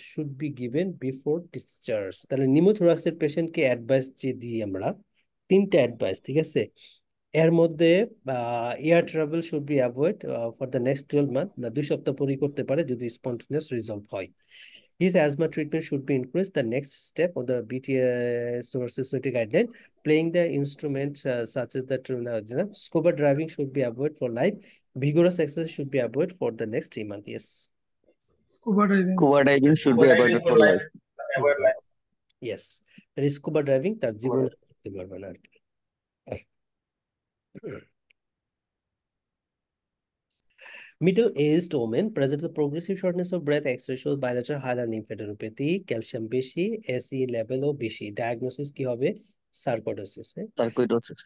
should be given before discharge? তাহলে নিউমোথোরাক্সের পেশেন্টকে advice যে দিই আমরা, 3টা advice, ঠিক আছে? এর মধ্যে air travel should be avoid for the next 12 month, না 2 সপ্তাহ পরই করতে পারে যদি স্পন্টেনিয়াস রিজলভ হয়। His asthma treatment should be increased. The next step of the BTS Society guideline, playing the instruments such as the scuba driving should be avoided for life. Vigorous exercise should be avoided for the next 3 months. Yes. Scuba diving. Scuba diving should be What I avoided mean for for life. life, avoid life. Yes. That is scuba driving তার জীবনে করতে পারবে না আর কি। Middle-aged women present with progressive shortness of breath, X-ray shows bilateral hilar lymphadenopathy, calcium বেশি, SE লেভেলও বেশি। Diagnosis কি হবে? Sarcoidosis. Sarcoidosis.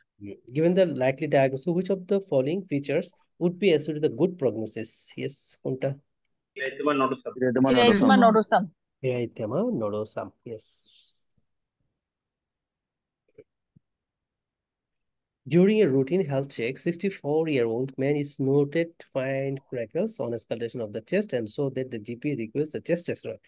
Given the likely diagnosis, which of the following features would be associated with a good prognosis? Yes, কোনটা? Erythema nodosum. Erythema এরিথমা nodosum. Nodosum. Erythema nodosum. Yes. During a routine health check, 64-year-old man is noted to find crackles on escalation of the chest, and so that the GP requests the chest X-ray.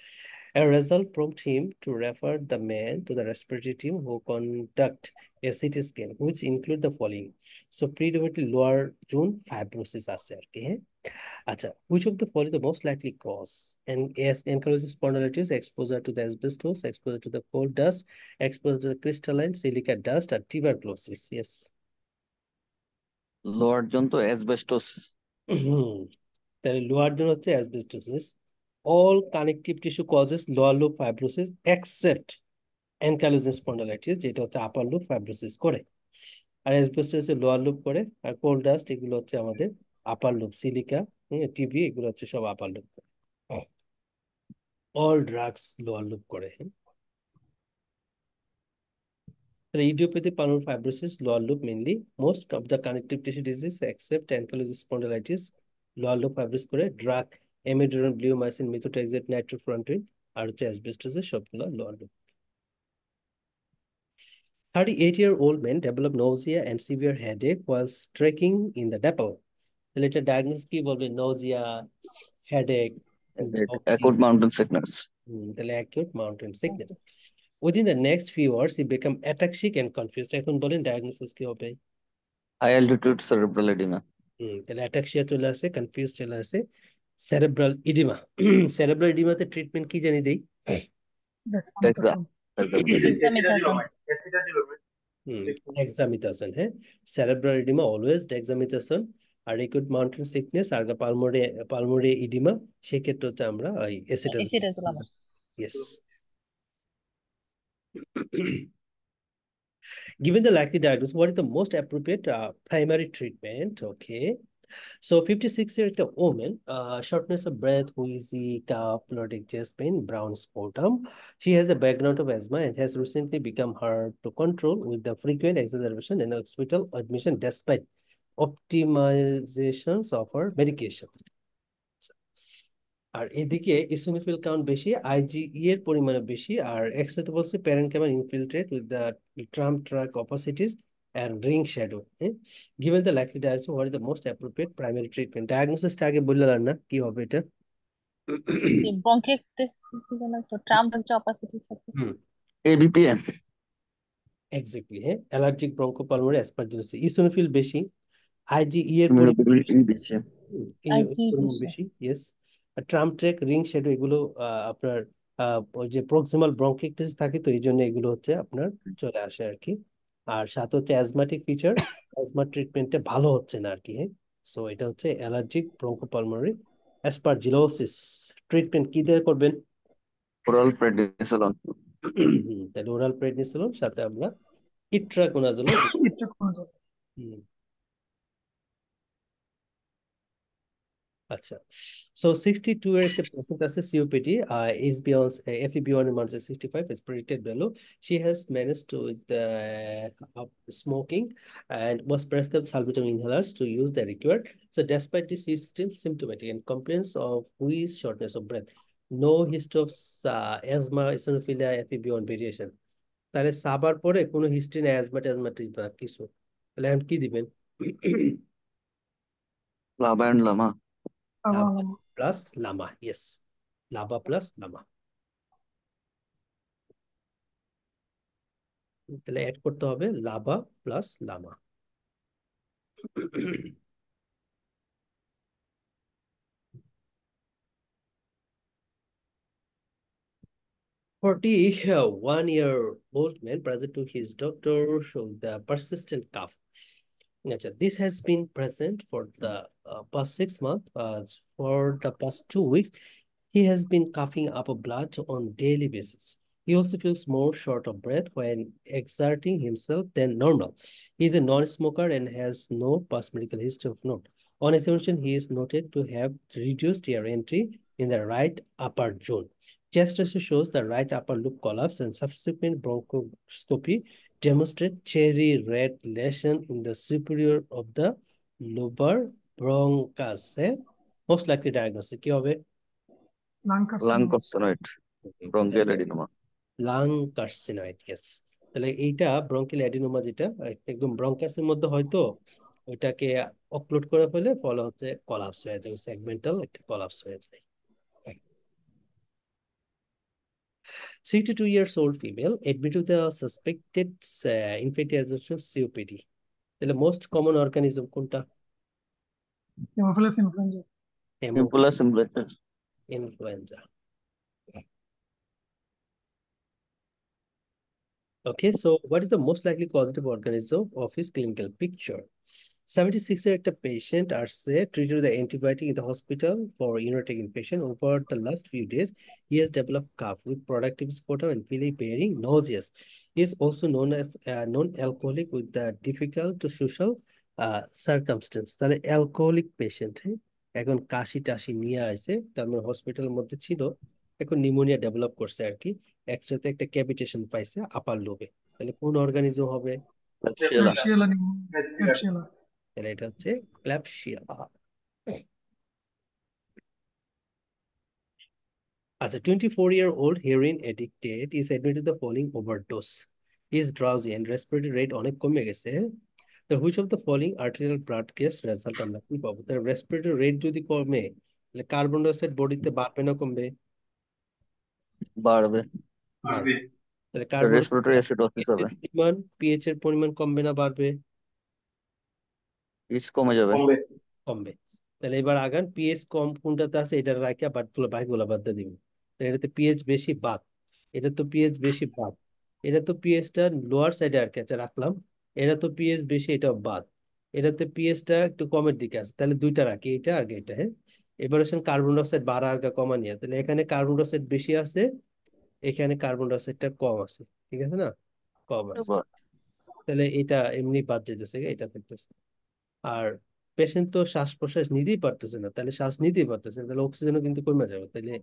A result prompted him to refer the man to the respiratory team who conduct a CT scan, which include the following. So predominantly lower zone fibrosis আছে আর কি, হ্যাঁ? আচ্ছা, which of the following the most likely cause? And as ankylosing spondylitis, exposure to the asbestos, exposure to the coal dust, exposure to the crystalline silica dust, or tuberculosis? Yes. Lower zone তো asbestos. তাহলে lower জন্য হচ্ছে asbestosis. All connective tissue causes lower lobe fibrosis except ankylosing spondylitis, যেটা হচ্ছে আপার loop fibrosis করে। আর asbestosis lower loop করে, আর কোল dust এগুলো হচ্ছে আমাদের আপার লুপ, সিলিকা, টিবি এগুলো হচ্ছে সব আপার লুপ করে। অল ড্রাগস লোয়ার লুপ করে। তাহলে idiopathic pulmonary fibrosis lower loop mainly, most of the connective tissue disease except ankylosing spondylitis lower loop fibrosis করে। ড্রাগ এমিড্রোন, ব্লিউমাইসিন, মেথোট্রেক্সেট, নাইট্রোফুরান্টুইন আর হচ্ছে অ্যাসবেস্টোসিস সবগুলো lower loop. 38-year-old man developed nausea and severe headache while trekking in the Nepal. তাহলে এটা diagnose কি বলবে? নাউজিয়া, headache, acute mountain sickness. তাহলে acute mountain sickness. Within the next few hours, he become ataxic and confused. এখন বলেন diagnosis কি হবে? High altitude cerebral edema. তাহলে অ্যাটাক্সিয়া চলে আসে, কনফিউজ চলে আসে, সেরেব্রাল ইডিমা। সেরেব্রাল ইডিমাতে ট্রিটমেন্ট কি জানি দেই? ডেক্সামেথাসোন। Dexamethasone. ডেক্সামিথাসোন, হ্যাঁ। Cerebral oedema always dexamethasone. আর একুট মাউন্টেন সিকনেস আর পালমোনারি ইডিমা, সেক্ষেত্রে হচ্ছে আমরা ওই acetazolamide. Acetazolam. Yes. Given the likely diagnosis, what is the most appropriate primary treatment? Okay. So 56-year-old woman, shortness of breath, wheezy, cough, bloating chest pain, brown sputum. She has a background of asthma and has recently become hard to control with the frequent exacerbation and hospital admission despite optimizations of her medication. আর এদিকে eosinophil count বেশি, IgE এর পরিমাণে বেশি, আর x ray বলছে parenchyma infiltrate with the tram track opacities and ring shadow. Given the likely diagnosis, what is the most appropriate primary treatment? Diagnosis টা আগে বললেন না, কি হবে এটা? Bronchitis, Trump opacity. ABPM. Exactly, হ্যাঁ। অ্যালার্জিক ব্রঙ্কোপালমোনারি অ্যাসপারজিলোসিস, ইসোনোফিল বেশি, IgE এর Immunoglobulin বেশি। পরিমাণ বেশি, yes. Tram trek, ring shadow, এগুলো আপনার ওই যে প্রক্সিমাল ব্রঙ্কিটিস থাকে, তো এই জন্য এগুলো হচ্ছে আপনার চলে আসে আর কি। আর সাথে হচ্ছে অ্যাজমাটিক ফিচার, অ্যাজমা ট্রিটমেন্টে ভালো হচ্ছে না আর কি, হ্যাঁ। সো এটা হচ্ছে অ্যালার্জিক ব্রঙ্কোপালমোনারি অ্যাসপারজিলোসিস। ট্রিটমেন্ট কি দিয়ে করবেন? Oral prednisolone. তাহলে ওরাল প্রেডনিসোলন, সাথে আমরা ইট্রাকোনাজোল। ইট্রাকোনাজোল। আচ্ছা, সো 62 এর একটা পেশেন্ট আছে, সিওপিডি, HbA1 FeB1 এর মান 65, is predicted value. She has managed to smoking and was prescribed salbutamol inhalers to use the required. So despite this, she is still symptomatic and complains of wheeze, shortness of breath. No history of asthma, eosinophilia, FeB1 variation. তাহলে সাবার পরে কোনো history নেই asthma কিছু, তাহলে এখন কি দিবেন? Lava and Lama. Plus Lama, yes, lava plus Lama. তাহলে অ্যাড করতে হবে lava plus Lama. One-year-old man present to his doctor showed the persistent cough. This has been present for the past 6 months. For the past 2 weeks, he has been coughing up blood on daily basis. He also feels more short of breath when exerting himself than normal. He is a non-smoker and has no past medical history of note. On examination, he is noted to have reduced air entry in the right upper zone. Chest ratio shows the right upper loop collapse, and subsequent bronchoscopy demonstrate cherry red lesion in the superior of the lobar bronchus. Most likely diagnosis কি হবে? Lung carcinoid. Bronchial adenoma. Lung carcinoid, yes. তাহলে এইটা bronchial adenoma, যেটা একদম ব্রঙ্কাসের মধ্যে হয়তো ওইটাকে অক্লুড করে ফেলে, ফলে হচ্ছে কলাপস হয়ে যায়, সেগমেন্টাল একটা কলাপস হয়ে যায়। 62 years old female admitted to the suspected infectious COPD. তাহলে মোস্ট কমন অর্গানিজম কোনটা? Haemophilus influenza. Haemophilus influenza. Influenza. Okay, so what is the most likely causative organism of his clinical picture? 76-year একটা patient আসছে, treated with the antibiotic in the hospital for urinary infection. Over the last few days, he has developed cough with productive sputum and feeling very nauseous. He is also known as non-alcoholic with the difficult to social circumstance. তাহলে alcoholic patient, হ্যাঁ, এখন কাশি টাশি নিয়ে আসে, তার মানে হসপিটালের মধ্যে ছিল, এখন নিউমোনিয়া ডেভেলপ করছে আর কি, একসাথে একটা ক্যাভিটেশন পাইছে আপার লোবে। তাহলে কোন অর্গানিজম হবে? ক্ল্যাবসিয়েলা ক্ল্যাবসিয়েলা। তাহলে এটা হচ্ছে ক্ল্যাবসিয়েলা। আচ্ছা, 24-year-old heroin addicted is admitted the following overdose. He is drowsy and respiratory rate অনেক কমে গেছে। তো which of the following arterial blood gas result আমরা কি পাবো? তার রেসপিরেটরি রেট যদি কমে, তাহলে কার্বন ডাই অক্সাইড বডিতে বাড়বে না কমবে? বাড়বে। বাড়বে। তাহলে কার্বন রেসপিরেটরি অ্যাসিডোসিস হবে, পরিমাণ, পিএইচ এর পরিমাণ কমবে না বাড়বে? ইস কমে যাবে। কমবে। কমবে। তাহলে এবার আগান, পিএইচ কম কোনটাতে আছে এটা রাখিয়া বাকিগুলো বাদ দিয়ে দিবেন। এটাতে পিএইচ বেশি বাদ, এটা তো পিএইচ বেশি বাদ, এটা তো পিএইচটা লোয়ার সাইডে আর কি আছে রাখলাম, এটা তো পিএইচ বেশি, এটাও বাদ, এটাতে পিএইচটা একটু কমের দিকে আছে, তাহলে দুইটা রাখি, এটা আর এটা। হ্যাঁ, এবার আসেন কার্বন ডাইঅক্সাইড বাড়া আর কমা নিয়ে, তাহলে এখানে কার্বন ডাইঅক্সাইড বেশি আছে, এখানে কার্বন ডাইঅক্সাইডটা কম আছে, ঠিক আছে না? কম আছে, এবার তাহলে এটা এমনি বাদ যেতেছে, এটা থাকতেছে। আর পেশেন্ট তো শ্বাস প্রশ্বাস নিতেই পারতেছে না, তাহলে শ্বাস নিতেই পারতেছে না, তাহলে অক্সিজেনও কিন্তু কমে যাবে, তাহলে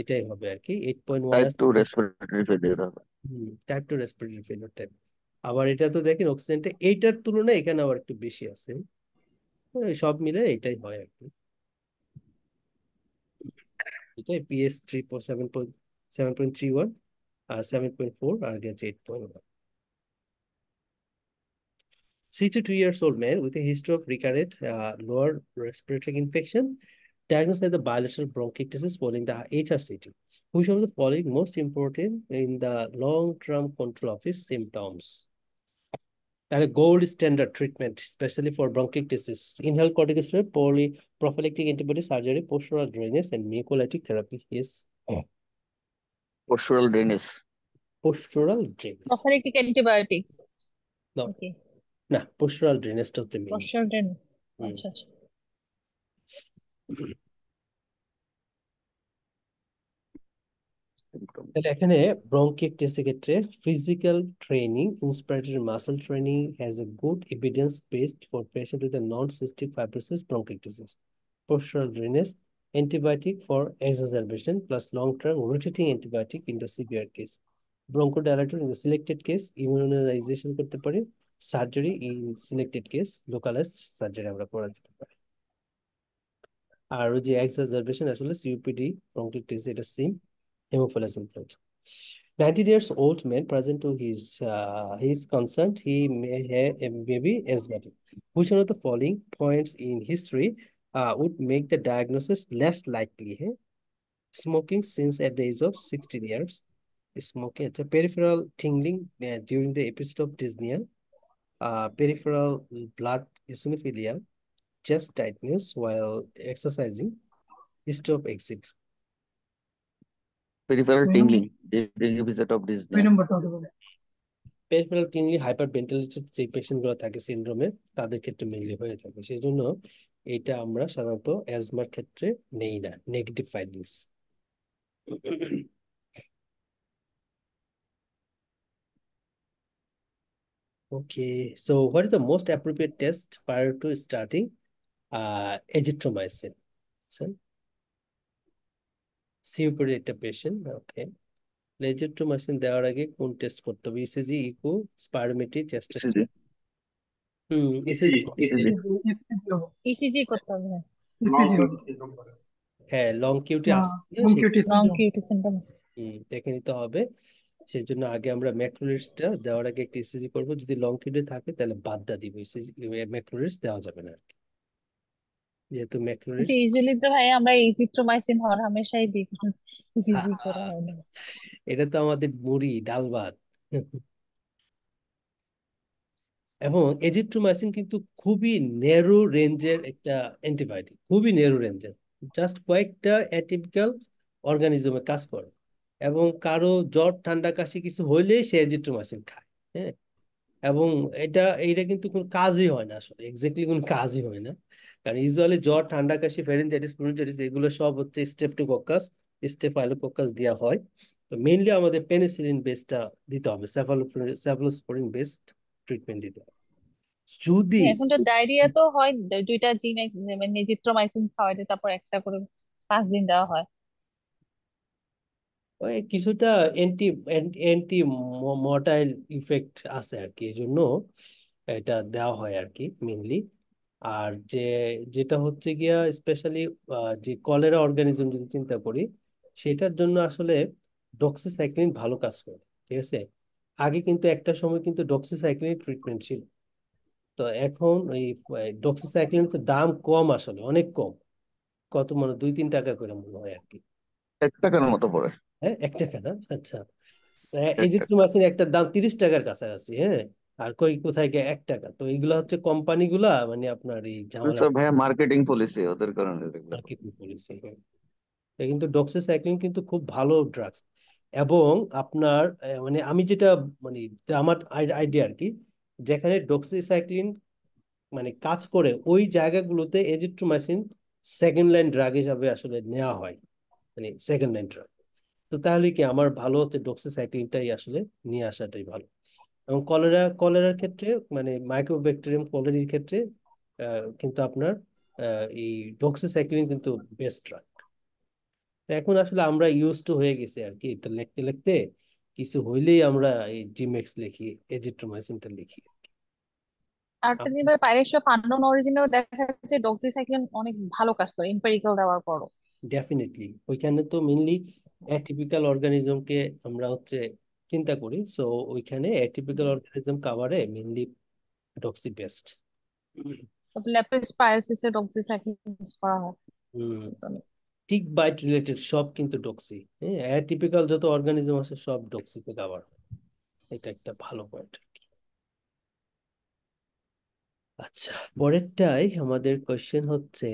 এটাই হবে আর কি 8.1 টাইপ আছে। 2 রেসপিরেটরি ফেলিয়ার হবে। Type 2 respiratory failure type. আবার এটা তো দেখেন অক্সিজেনটা এইটার তুলনায় এখানে আবার একটু বেশি আছে, সব মিলে এটাই হয় আর কি। এটাই পিএস 7.31 আর 7.4 আর গেছে 8.1। 62-year-old man with a history of recurrent lower respiratory infection diagnosed as the bilateral bronchiectasis following the HRCT. Which of the following most important in the long-term control of his symptoms? And a gold standard treatment, especially for bronchiectasis: inhaled corticosteroid, prophylactic antibiotic surgery, postural drainage, and mucolytic therapy. Yes, postural drainage. postural drainage. prophylactic antibiotics. No, Okay. না, postural drainage টা হচ্ছে main। Postural drainage. হুম। আচ্ছা আচ্ছা। তাহলে এখানে ব্রঙ্কিয়েক্টাসিসের ক্ষেত্রে physical training, inspiratory muscle training has a good evidence based for patient with non cystic fibrosis bronchiectasis. Postural drainage, antibiotic for exacerbation plus long term rotating antibiotic in the severe case. Bronchodilator in the selected case, immunisation করতে পারি। Surgery in selected case, localised surgery আমরা করা যেতে পারে। আর ওই যে exacerbation আসলে COPD ব্রঙ্কিয়েক্টাসিস, এটা same hemophilus infection. 19 years old man present to his consent, he may be asthmatic. Which one of the following points in history would make the diagnosis less likely? Hey? Smoking since at the age of 16 years. Smoking, peripheral tingling during the episode of dyspnea, peripheral blood eosinophilia, chest tightness while exercising, history of eczema. Peripheral দুই tingling during episode of দুই dyspnoea. নম্বরটা হতে পারে। Peripheral টিংলি hyper ventilated যে patient গুলো থাকে সিনড্রোমে, তাদের ক্ষেত্রে মেইনলি হয়ে থাকে, সেই জন্য এটা আমরা সাধারণত অ্যাজমার ক্ষেত্রে নেই না, negative findings. Okay, so what is the most appropriate test prior to starting azithromycin? So, COPD একটা পেশেন্ট, ওকে, azithromycin দেওয়ার আগে কোন টেস্ট করতে হবে? ECG, echo, spirometry, chest ECG. ECG. ECG. ECG হবে। ইসিজি করতে হবে। ইসিজি হবে। হ্যাঁ, লং কিউটি না, আছে না, লং সেই cutie long syndrome. Cutie syndrome. দেখে নিতে হবে। সেই জন্য আগে আমরা ম্যাক্রোলিডসটা দেওয়ার আগে একটা ইসিজি করবো, যদি লং কিউটি থাকে তাহলে বাদটা দিব, ইসিজি ম্যাক্রোলিডস দেওয়া যাবে না আর কি, যেহেতু কিন্তু ম্যাক্রোলিডস। ইউজুয়ালি তো ভাই আমরা এজিথ্রোমাইসিন হর হামেশাই দিই, ইসিজি করা হয় না। এটা তো আমাদের মুড়ি ডাল ভাত। এবং এজিথ্রোমাইসিন কিন্তু খুবই ন্যারো রেঞ্জের একটা অ্যান্টিবায়োটিক, খুবই ন্যারো রেঞ্জের, জাস্ট কয়েকটা অ্যাটিপিক্যাল অর্গানিজমে কাজ করে, এবং কারো জ্বর ঠান্ডা কাশি কিছু হইলেই সে এজিথ্রোমাইসিন খায়। হ্যাঁ, এবং এটা কিন্তু কোনো কাজই হয় না, আসলে এক্স্যাক্টলি কোনো কাজই হয় না, কারণ ইউজুয়ালি জ্বর ঠান্ডা কাশি ফ্যারিনজাইটিস ব্রনকাইটিস এগুলো সব হচ্ছে স্ট্রেপ্টোকক্কাস, স্টেফাইলোকক্কাস দেওয়া হয়। তো মেইনলি আমাদের পেনিসিলিন বেসটা দিতে হবে, সেফালোস্পোরিন বেসড ট্রিটমেন্ট দিতে হবে। যদি এখন তো ডায়রিয়া তো হয়, দুইটা মানে এজিথ্রোমাইসিন খাওয়াইতে, তারপর একটা করে 5 দিন দেওয়া হয়। ওই কিছুটা অ্যান্টি অ্যান্টি মর্টাইল ইফেক্ট আছে আর কি, এই জন্য এটা দেওয়া হয় আর কি মেইনলি। আর যেটা হচ্ছে গিয়া স্পেশালি যে কলেরা অর্গানিজম যদি চিন্তা করি, সেটার জন্য আসলে ডক্সিসাইক্লিন ভালো কাজ করে, ঠিক আছে। আগে কিন্তু একটা সময় কিন্তু ডক্সিসাইক্লিনের ট্রিটমেন্ট ছিল, তো এখন ওই ডক্সিসাইক্লিনের তো দাম কম, আসলে অনেক কম, কত মানে 2-3 টাকা করে মনে হয় আর কি। 1 টাকার মতো পড়ে। হ্যাঁ, 1 টাকা না, আচ্ছা। এজিথ্রোমাইসিন একটা দাম 30 টাকার কাছাকাছি, হ্যাঁ। আর কই কোথায় গিয়ে 1 টাকা। তো এইগুলা হচ্ছে কোম্পানিগুলা মানে আপনার এই ঝামেলা স্যার ভাইয়া মার্কেটিং পলিসি ওদের কারণে এগুলো করে। Marketing policy. কিন্তু ডক্সিসাইক্লিন কিন্তু খুব ভালো ড্রাগস। এবং আপনার মানে আমি যেটা মানে আমার আইডিয়া আর কি, যেখানে ডক্সিসাইক্লিন মানে কাজ করে ওই জায়গাগুলোতে এজিথ্রোমাইসিন সেকেন্ড লাইন ড্রাগ হিসাবে আসলে নেওয়া হয়, মানে সেকেন্ড লাইন ড্রাগ। তো তাহলে কি আমার ভালো হচ্ছে ডক্সিসাইক্লিনটাই আসলে নিয়ে আসাটাই ভালো। এবং কলেরার ক্ষেত্রে মানে মাইক্রোব্যাকটেরিয়াম কলেরির ক্ষেত্রে কিন্তু আপনার এই ডক্সিসাইক্লিন কিন্তু বেস্ট ড্রাগ। তো এখন আসলে আমরা ইউজ টু হয়ে গেছি আর কি, এটা লিখতে লিখতে কিছু হইলেই আমরা এই জিমেক্স লিখি, এজিথ্রোমাইসিনটা লিখি। আর একটা জিনিস ভাই, পাইরেটস অফ আননোন অরিজিনেও দেখা যাচ্ছে ডক্সিসাইক্লিন অনেক ভালো কাজ করে এম্পিরিক্যাল দেওয়ার পরও। ডেফিনেটলি ওইখানে তো মেনলি অ্যাটিপিক্যাল অর্গানিজমকে আমরা হচ্ছে চিন্তা করি, সো ওইখানে অ্যাটিপিক্যাল অর্গানিজম কাভারে মেনলি ডক্সি বেস্ট। লেপ্টোস্পাইরোসিসে ডক্সিসাইক্লিন ইউজ করা হয়। টিক বাইট রিলেটেড সব কিন্তু ডক্সি, হ্যাঁ। অ্যাটিপিক্যাল যত অর্গানিজম আছে সব ডক্সিতে কাভার। এটা একটা ভালো পয়েন্ট। আচ্ছা, পরেরটাই আমাদের কোয়েশ্চেন হচ্ছে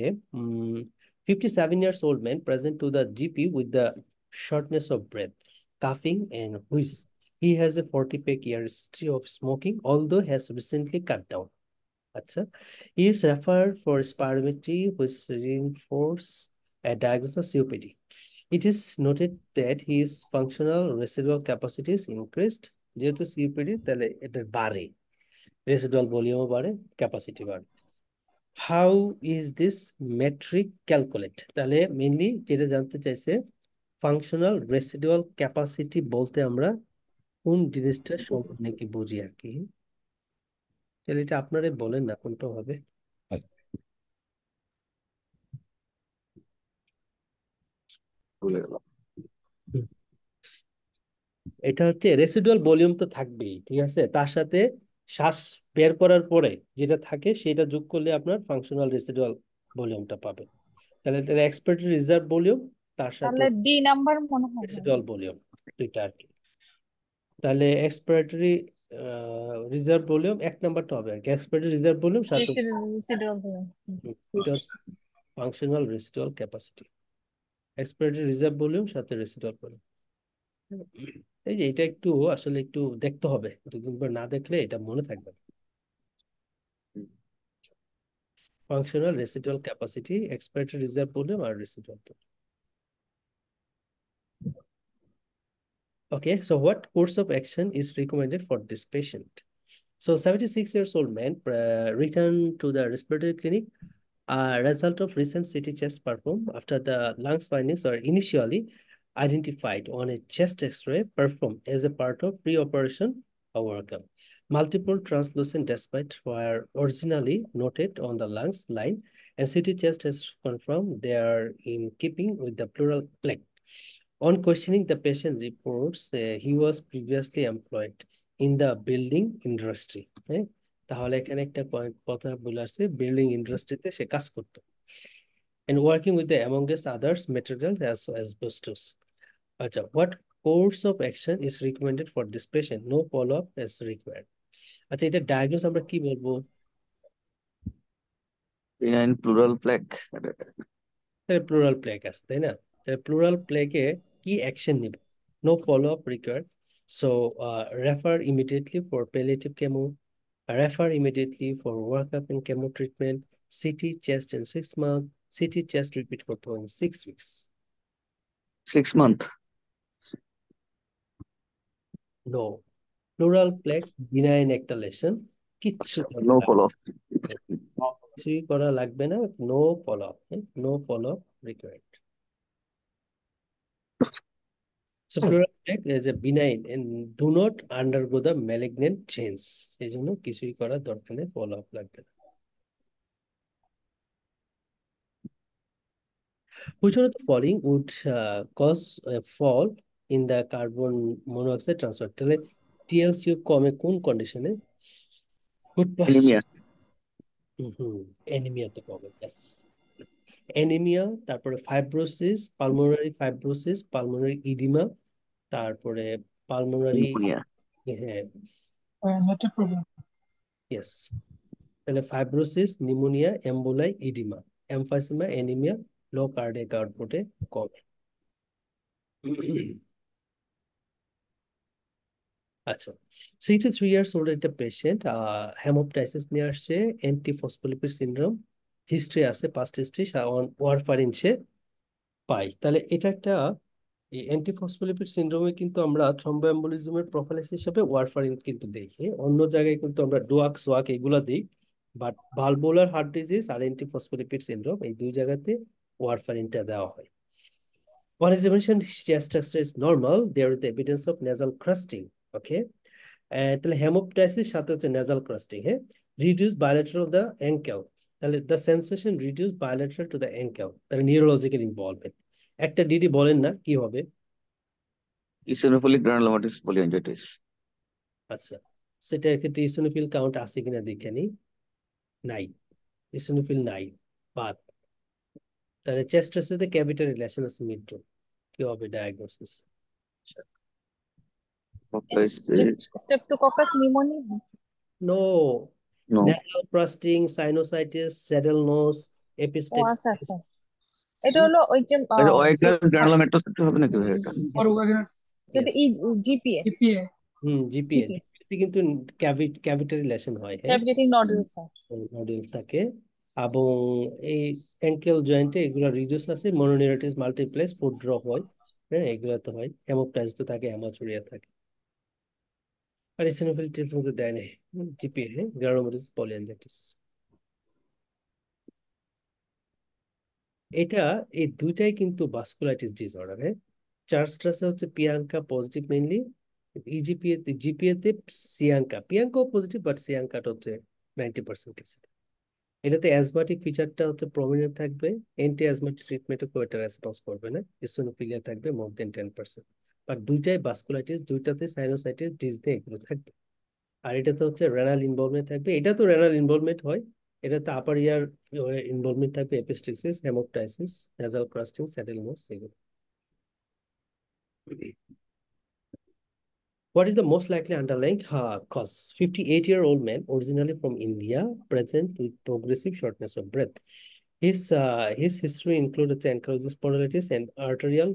57 years old man present to the GP with the shortness of breath, coughing and wheeze. He has a 40-year history of smoking, although has recently cut down. আচ্ছা, he is referred for spirometry which reinforce a diagnosis of COPD. It is noted that his functional residual capacity is increased. যেহেতু COPD তাহলে এটা বাড়ে, residual ভলিউমও বাড়ে, capacity বাড়ে। How is this metric calculate? তাহলে mainly যেটা জানতে চাইছে, ফাংশনাল রেসিডুয়াল ক্যাপাসিটি বলতে আমরা কোন জিনিসটা সম্পূর্ণ কি বুঝি আর কি। তাহলে এটা আপনারাই বলেন না কোনটা হবে। ভুলে গেলাম। হুম। এটা হচ্ছে রেসিডুয়াল ভলিউম তো থাকবেই, ঠিক আছে, তার সাথে শ্বাস বের করার পরে যেটা থাকে সেটা যোগ করলে আপনার ফাংশনাল রেসিডুয়াল ভলিউমটা পাবে। তাহলে তাহলে এক্সপিরেটরি রিজার্ভ ভলিউম তার সাথে তাহলে ডি নাম্বার মনে হয়। রেসিডুয়াল ভলিউম, দুইটা আর কি। তাহলে এক্সপিরেটরি রিজার্ভ ভলিউম 1 নাম্বারটা হবে আর কি, এক্সপিরেটরি রিজার্ভ ভলিউম সাথে residual functional residual capacity, expiratory reserve volume সাথে রেসিডুয়াল ভলিউম। এই যে এটা একটু আসলে একটু দেখতে হবে, দুদিন পর না দেখলে এটা মনে থাকবে না। Functional residual capacity, expiratory reserve volume আর residual. Okay, so what course of action is recommended for this patient? So 76 years old man returned to the respiratory clinic. Result of recent CT chest performed after the lungs findings were initially identified on a chest X-ray performed as a part of pre-operation workup. Multiple translucent despite were originally noted on the lungs line, and CT chest has confirmed they are in keeping with the pleural plaque. On questioning, the patient reports he was previously employed in the building industry. তাহলে এখানে একটা কথা বলে আসছে, building ইন্ডাস্ট্রিতে সে কাজ করতো, and working with the amongst others materials as asbestos. আচ্ছা, what course of action is recommended for this patient? No follow up is required. আচ্ছা, এটা ডায়াগনোস আমরা কি বলবো? Benign pleural plaque। Pleural plaque আছে, তাই না? প্লুরাল প্লেগে কি অ্যাকশন নিবে? No follow up required, so refer immediately for palliative chemo, refer immediately for workup and chemo treatment, CT chest in 6 months, CT chest repeat করতে হবে 6 weeks. 6 month। No, pleural plaque benign একটা lesion, কিচ্ছু no follow. কিছুই করা লাগবে না, no follow up, no follow up required. So pleural plaque is a benign and do not undergo the malignant change, এই জন্য কিছুই করার দরকার নেই, ফলো আপ লাগবে না। Which one of the following would cause a fall in the carbon monoxide transfer? তাহলে TLCO কমে কোন কন্ডিশনে? Good anaemia. অ্যানিমিয়া তো কমে, yes. অ্যানিমিয়া, তারপরে fibrosis, pulmonary fibrosis, pulmonary oedema, তারপরে পালমোনারি, pneumonia. হ্যাঁ not a problem. ইয়েস। তাহলে fibrosis, pneumonia, emboli, oedema, emphysema, anaemia, low cardiac আউটপুটে কমে। আচ্ছা, 63 ইয়ার্স ওল্ড একটা পেশেন্ট হেমোপটাইসিস নিয়ে আসছে, অ্যান্টিফসফোলিপিড সিনড্রোম, হিস্ট্রি আছে, পাস্ট হিস্ট্রি, ওয়ারফারিন সে পাই। তাহলে এটা একটা অ্যান্টিফসফোলিপিড সিনড্রোমে কিন্তু আমরা থ্রম্বোএম্বোলিজমের প্রোফাইলাইসিস হিসেবে ওয়ারফারিন কিন্তু দিই, হ্যাঁ? অন্য জায়গায় কিন্তু আমরা ডোয়াক সোয়াক এগুলা দিই, বাট ভালভুলার হার্ট ডিজিজ আর অ্যান্টিফসফোলিপিড সিনড্রোম এই দুই জায়গাতে ওয়ারফারিনটা দেওয়া হয়। One examination chest X-ray is normal. There is the evidence of nasal crusting. Okay. তাহলে হেমোপটাইসিস সাথে হচ্ছে nasal crusting, হ্যাঁ? Reduce bilateral the ankle. তাহলে the sensation reduce bilateral to the ankle. তাহলে neurological involvement. একটা ডিডি বলেন না কি হবে? Eosinophilic granulomatous polyangiitis. আচ্ছা, সেটা ক্ষেত্রে ইসোনোফিল কাউন্ট আছে কিনা দেখে নি। নাই, ইসোনোফিল নাই, বাদ। তাহলে চেস্ট সাথে ক্যাভিটার রিলেশন আছে, মৃত্যু। কি হবে diagnosis? Streptococcus pneumonia. No, No. nasal crusting, sinusitis, saddle nose, ও epistaxis. আচ্ছা আচ্ছা, এটা হলো ওই যে Oegal granulomatous একটু হবে নাকি ভাই এটা? Or Wagner's যেটা জিপিএ GPA. জিপিএ কিন্তু ক্যাভিটারি রিলেশন হয়, হ্যাঁ, ক্যাভিটেটিং নডুলস। নডিউল থাকে। এবং এই অ্যাঙ্কেল জয়েন্টে এগুলো রিডিউস আছে, মনোনিউরাইটিস মাল্টিপ্লেক্স, ফুড ড্রপ হয়, হ্যাঁ, এগুলো তো হয়। হেমোপ্টাইটিস তো থাকে, হেমাচুরিয়া থাকে। আর ইসিনোফিলিটিস মধ্যে দেয় নেই, জিপিএ, হ্যাঁ, গ্রানুলোমাটোস পলিঅ্যাঞ্জাইটিস। এটা এই দুইটাই কিন্তু ভাস্কুলাইটিস ডিসঅর্ডার, হ্যাঁ। চার্লসট্রাসে হচ্ছে পিয়াঙ্কা পজিটিভ মেইনলি, জিপিএ তে পিয়াঙ্কাও পজিটিভ, বাট সিয়াঙ্কাটা হচ্ছে 90% কেসে। এটাতে অ্যাজমাটিক ফিচারটা হচ্ছে প্রমিনেন্ট থাকবে, অ্যান্টি অ্যাজমাটিক ট্রিটমেন্টে খুব একটা রেসপন্স করবে না, ইসোনোফিলিয়া থাকবে মোর দেন 10%। বাট দুইটাই ভাস্কুলাইটিস, দুইটাতে সাইনোসাইটিস, ডিসনে এগুলো থাকবে। আর এটাতে হচ্ছে রেনাল ইনভলভমেন্ট থাকবে, এটা তো রেনাল ইনভলভমেন্ট হয়, এটাতে আপার ইয়ার ইনভলভমেন্ট থাকবে, এপিস্টেক্সিস, হেমোপটাইসিস, নেজাল ক্রাস্টিং, স্যাডেল নোজ এগুলো। What is the most likely underlying cause? 58-year-old man, originally from India, present with progressive shortness of breath. His history included ankylosing spondylitis and atrial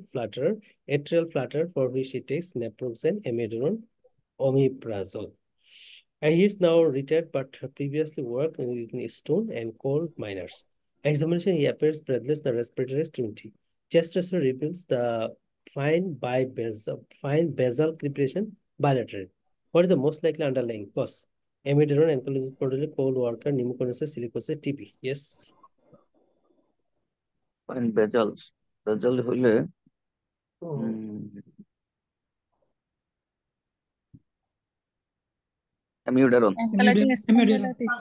flutter, for which he takes naproxen, amiodarone, omeprazole. And he is now retired, but previously worked in stone and coal miners. Examination, he appears breathless, the respiratory is 20. Chest X-ray reveals the fine basal crepation bilateral. What is the most likely underlying cause? Amiodarone, ankylosing spondylitis, coal worker, pneumoconiosis, silicosis, TB. Yes. And বেজাল হইলে অ্যামিউডারন। Ankylosing spondylitis.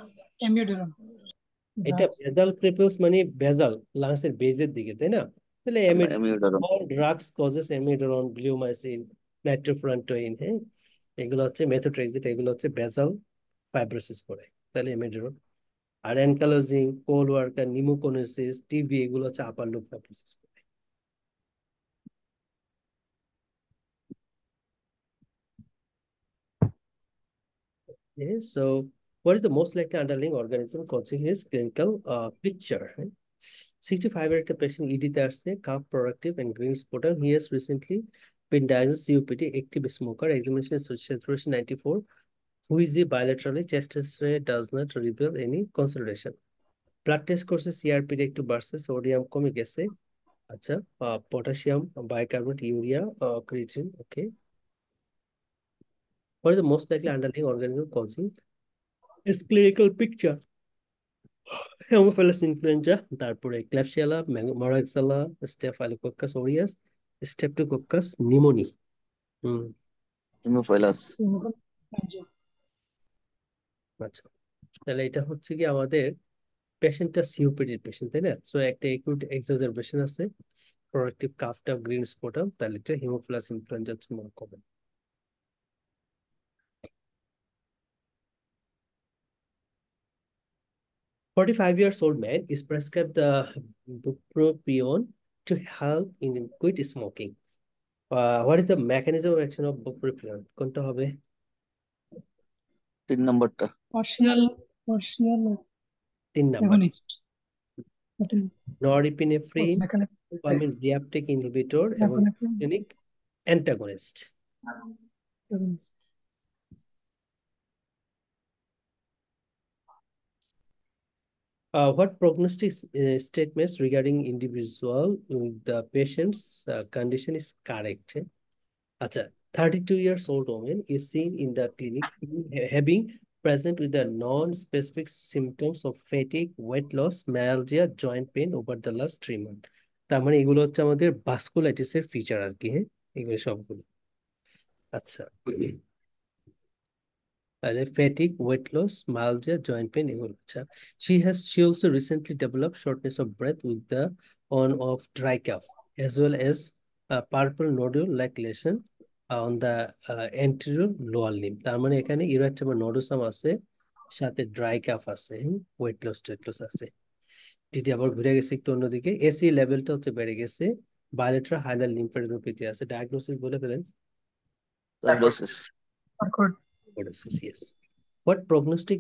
Amiodarone. এটা বেজাল ক্রেপিয়াস মানে বেজাল লাংসের বেজের দিকে, তাই না? তাহলে অ্যামিউডারন। all drugs causes amiodarone, bleomycin, nitrofurantoin, হ্যাঁ, এগুলো হচ্ছে মেথোট্রেক্সিট, এগুলো হচ্ছে বেজাল ফাইব্রোসিস করে, তাহলে অ্যামিডারন। আর অ্যানকালোজিং, কোল ওয়ার্কার, নিউমোকনিওসিস, টিবি এগুলো হচ্ছে আপার লুপ ফাইব্রোসিস করে। Okay, so what is the most likely underlying organism causing his clinical picture? Right? 65 এর একটা পেশেন্ট ইডিতে আসছে, cough productive and green sputum. He has recently been diagnosed COPD, active smoker. Examination is saturation 94. Wheezy bilaterally, chest X-ray does not reveal any consolidation. Blood test করছে, সিআরপিটা একটু বাড়ছে, sodium কমে গেছে। আচ্ছা, potassium, bicarbonate, urea, creatine. Okay, what is the most likely underlying organism causing his clinical picture? Haemophilus influenza, তারপরে klebsiella, moraxella, staphylococcus aureus, streptococcus pneumoniae. Haemophilus. আচ্ছা, তাহলে এটা হচ্ছে কি আমাদের পেশেন্টটা সিওপিডির পেশেন্ট, তাই না? সো একটা একুট এক্সাজারবেশন আছে, প্রোডাক্টিভ কাফটা, গ্রিন স্পটাম, তাহলে এটা হিমোফিলাস ইনফ্লুয়েঞ্জা হচ্ছে more common. 45-year-old man is prescribed the bupropion to help in quit smoking. What is the mechanism of action of bupropion? কোনটা হবে? 3 নম্বরটা। partial 3 number. agonist. Nothing. What's norepinephrine, mechanical? Dopamine reuptake inhibitor এবং Mechanical clinic antagonist. agonist. What prognostic statements regarding individual with the patient's condition is correct? আচ্ছা, 32 years old woman is seen in the clinic having present with the non-specific symptoms of fatigue, weight loss, myalgia, joint pain over the last 3 months. তার মানে এগুলো হচ্ছে আমাদের vasculitis এর feature আর কি, হ্যাঁ, এগুলো সবগুলো। আচ্ছা, তাহলে fatigue, weight loss, myalgia, joint pain এগুলো। আচ্ছা, she also recently developed shortness of breath with the on of dry cough as well as purple nodule like lesion on the anterior lower limb। তার মানে এখানে ইরেক্টাইভ নোডুসাম আছে, সাথে dry calf আছে, weight loss আছে। TT আবার ঘুরে গেছে একটু অন্যদিকে, এসি লেভেলটা হচ্ছে বেড়ে গেছে, বায়োলেট্রাল হাইলার লিম্ফোডেনোপ্যাথি আছে। ডায়াগনোসিস বলে ফেলেন। Sarcoidosis. Sarcoid. Yes. What prognostic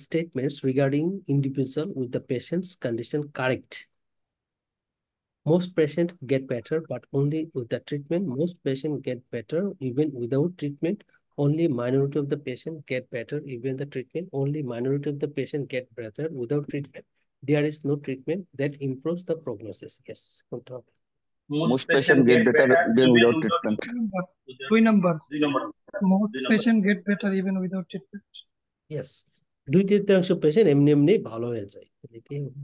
statements regarding individual with the patient's condition correct? Most patients get better, but only with the treatment. Most patients get better even without treatment. Only minority of the patient get better even the treatment. Only minority of the patient get better without treatment. There is no treatment that improves the prognosis. Yes. On top. Most patients get better even without treatment. Number. 2 numbers. Most patient get better even without treatment. Yes. 2/3 patient এমনি এমনি ভালো হয়ে যায়। এটাই হবে।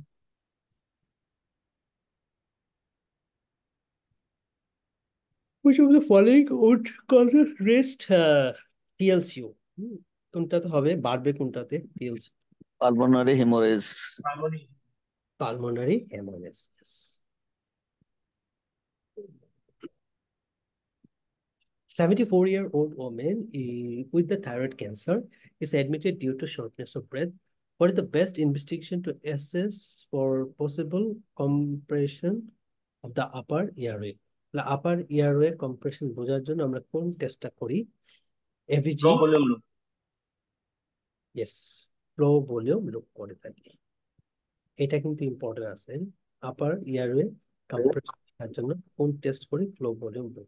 Which of the following would cause rest TLCO? কোনটাতে হবে, বাড়বে কোনটাতে? TLCO Pulmonary hemorrhage. pulmonary hemorrhage. Yes. 74-year-old woman with the thyroid cancer is admitted due to shortness of breath. What is the best investigation to assess for possible compression of the upper airway? The upper airway compression বোঝার জন্য আমরা কোন টেস্টটা করি? AVG, yes, flow volume look করে থাকি। এটা কিন্তু ইম্পর্টেন্ট আছে, আপার এয়ারওয়ে কম্প্রেশনের জন্য কোন টেস্ট করি? Flow volume look.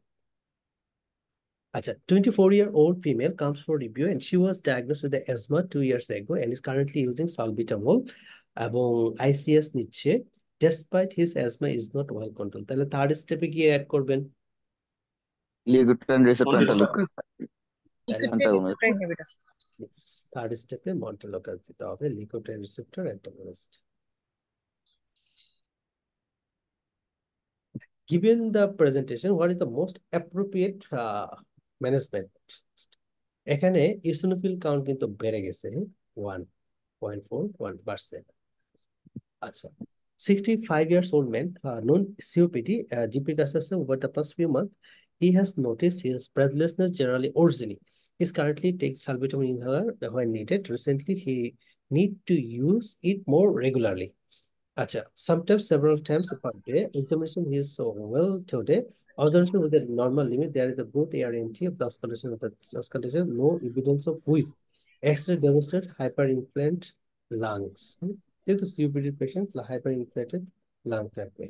আচ্ছা, 24-year-old female comes for review and she was diagnosed with the asthma 2 years ago and is currently using salbutamol এবং ICS নিচ্ছে। Despite his asthma is not well controlled. তাহলে third স্টেপে কি add করবেন? Ligotrin receptor Focus. antagonist. Third স্টেপে মন্টেলোকাস দিতে হবে, লিকোট্রাইন receptor antagonist. Given the presentation, what is the most appropriate management? এখানে ইসোনোফিল কাউন্ট কিন্তু বেড়ে গেছে 1.41%। আচ্ছা, 65 years old man, known COPD, GP consultation over the past few months. He has noticed his breathlessness generally worsening. He's currently takes salbutamol inhaler when needed. Recently, he need to use it more regularly. Acha, sometimes several times per day. Examination is so well today. Observation with the normal limit, there is a good ARNT of the auscultation of the auscultation, no evidence of wheeze. X-ray demonstrate hyperinflamed lungs. যেহেতু COPD patient, হাইপারইনফ্লেটেড lung থাকবে।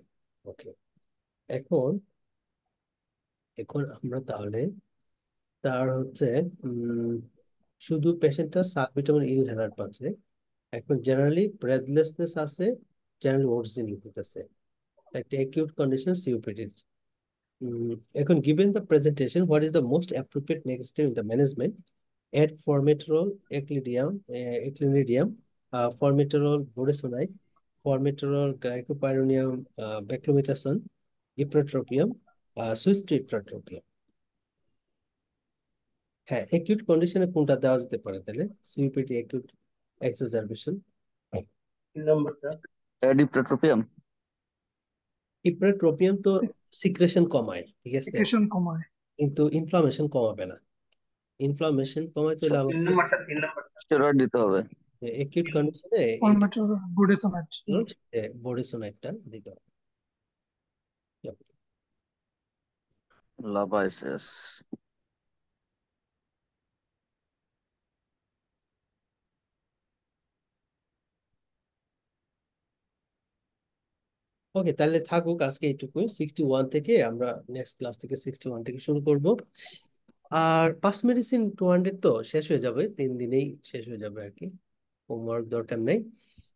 ওকে, এখন আমরা তাহলে তার হচ্ছে শুধু পেশেন্টটা সাবভিটামিন inhaler পাচ্ছে। এখন জেনারেলি ব্রেথলেসনেস আছে, জেনারেলি ওরজিনি হতেছে, একটা অ্যাকিউট কন্ডিশন সিওপিডি। এখন given the presentation, what is the most appropriate next step in the management? Add formoterol, eclinidium, formoterol budesonide, formoterol glycopyrronium, beclomethasone, ipratropium, switch to ipratropium. হ্যাঁ, acute কন্ডিশনে কোনটা দেওয়া যেতে পারে তাহলে? COPD acute exacerbation. Ipratropium. Ipratropium তো secretion কমায়, ঠিক আছে, Secretion কমায়। কিন্তু ইনফ্লামেশন কমাবে না। ইনফ্লামেশন কমাইতে হলে আমাদের স্টেরয়েড দিতে হবে। অ্যাকিউট কন্ডিশনে Formoterol budesonide. বডিসোনাইডটা দিতে হবে। Labaisius. ওকে, তাহলে থাকুক আজকে এইটুকুই। 61 থেকে আমরা নেক্সট ক্লাস থেকে 61 থেকে শুরু করব। আর পাস মেডিসিন 200 তো শেষ হয়ে যাবে, 3 দিনেই শেষ হয়ে যাবে আর কি, হোমওয়ার্ক দরকার নেই।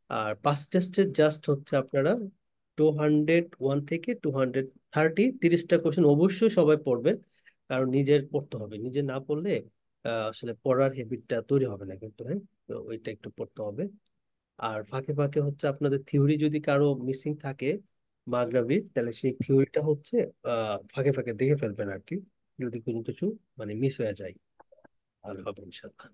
আর পাস টেস্টের জাস্ট হচ্ছে আপনারা 201 থেকে 230, 30টা কোশ্চেন অবশ্যই সবাই পড়বেন, কারণ নিজের পড়তে হবে, নিজে না পড়লে আসলে পড়ার হ্যাবিটটা তৈরি হবে না কিন্তু। হ্যাঁ, তো ওইটা একটু পড়তে হবে। আর ফাঁকে ফাঁকে হচ্ছে আপনাদের থিওরি যদি কারো মিসিং থাকে মাগরাবির, তাহলে সেই থিওরিটা হচ্ছে ফাঁকে ফাঁকে দেখে ফেলবেন আর কি, যদি কোনো কিছু মানে মিস হয়ে যায়। আর হবে ইনশাল্লাহ।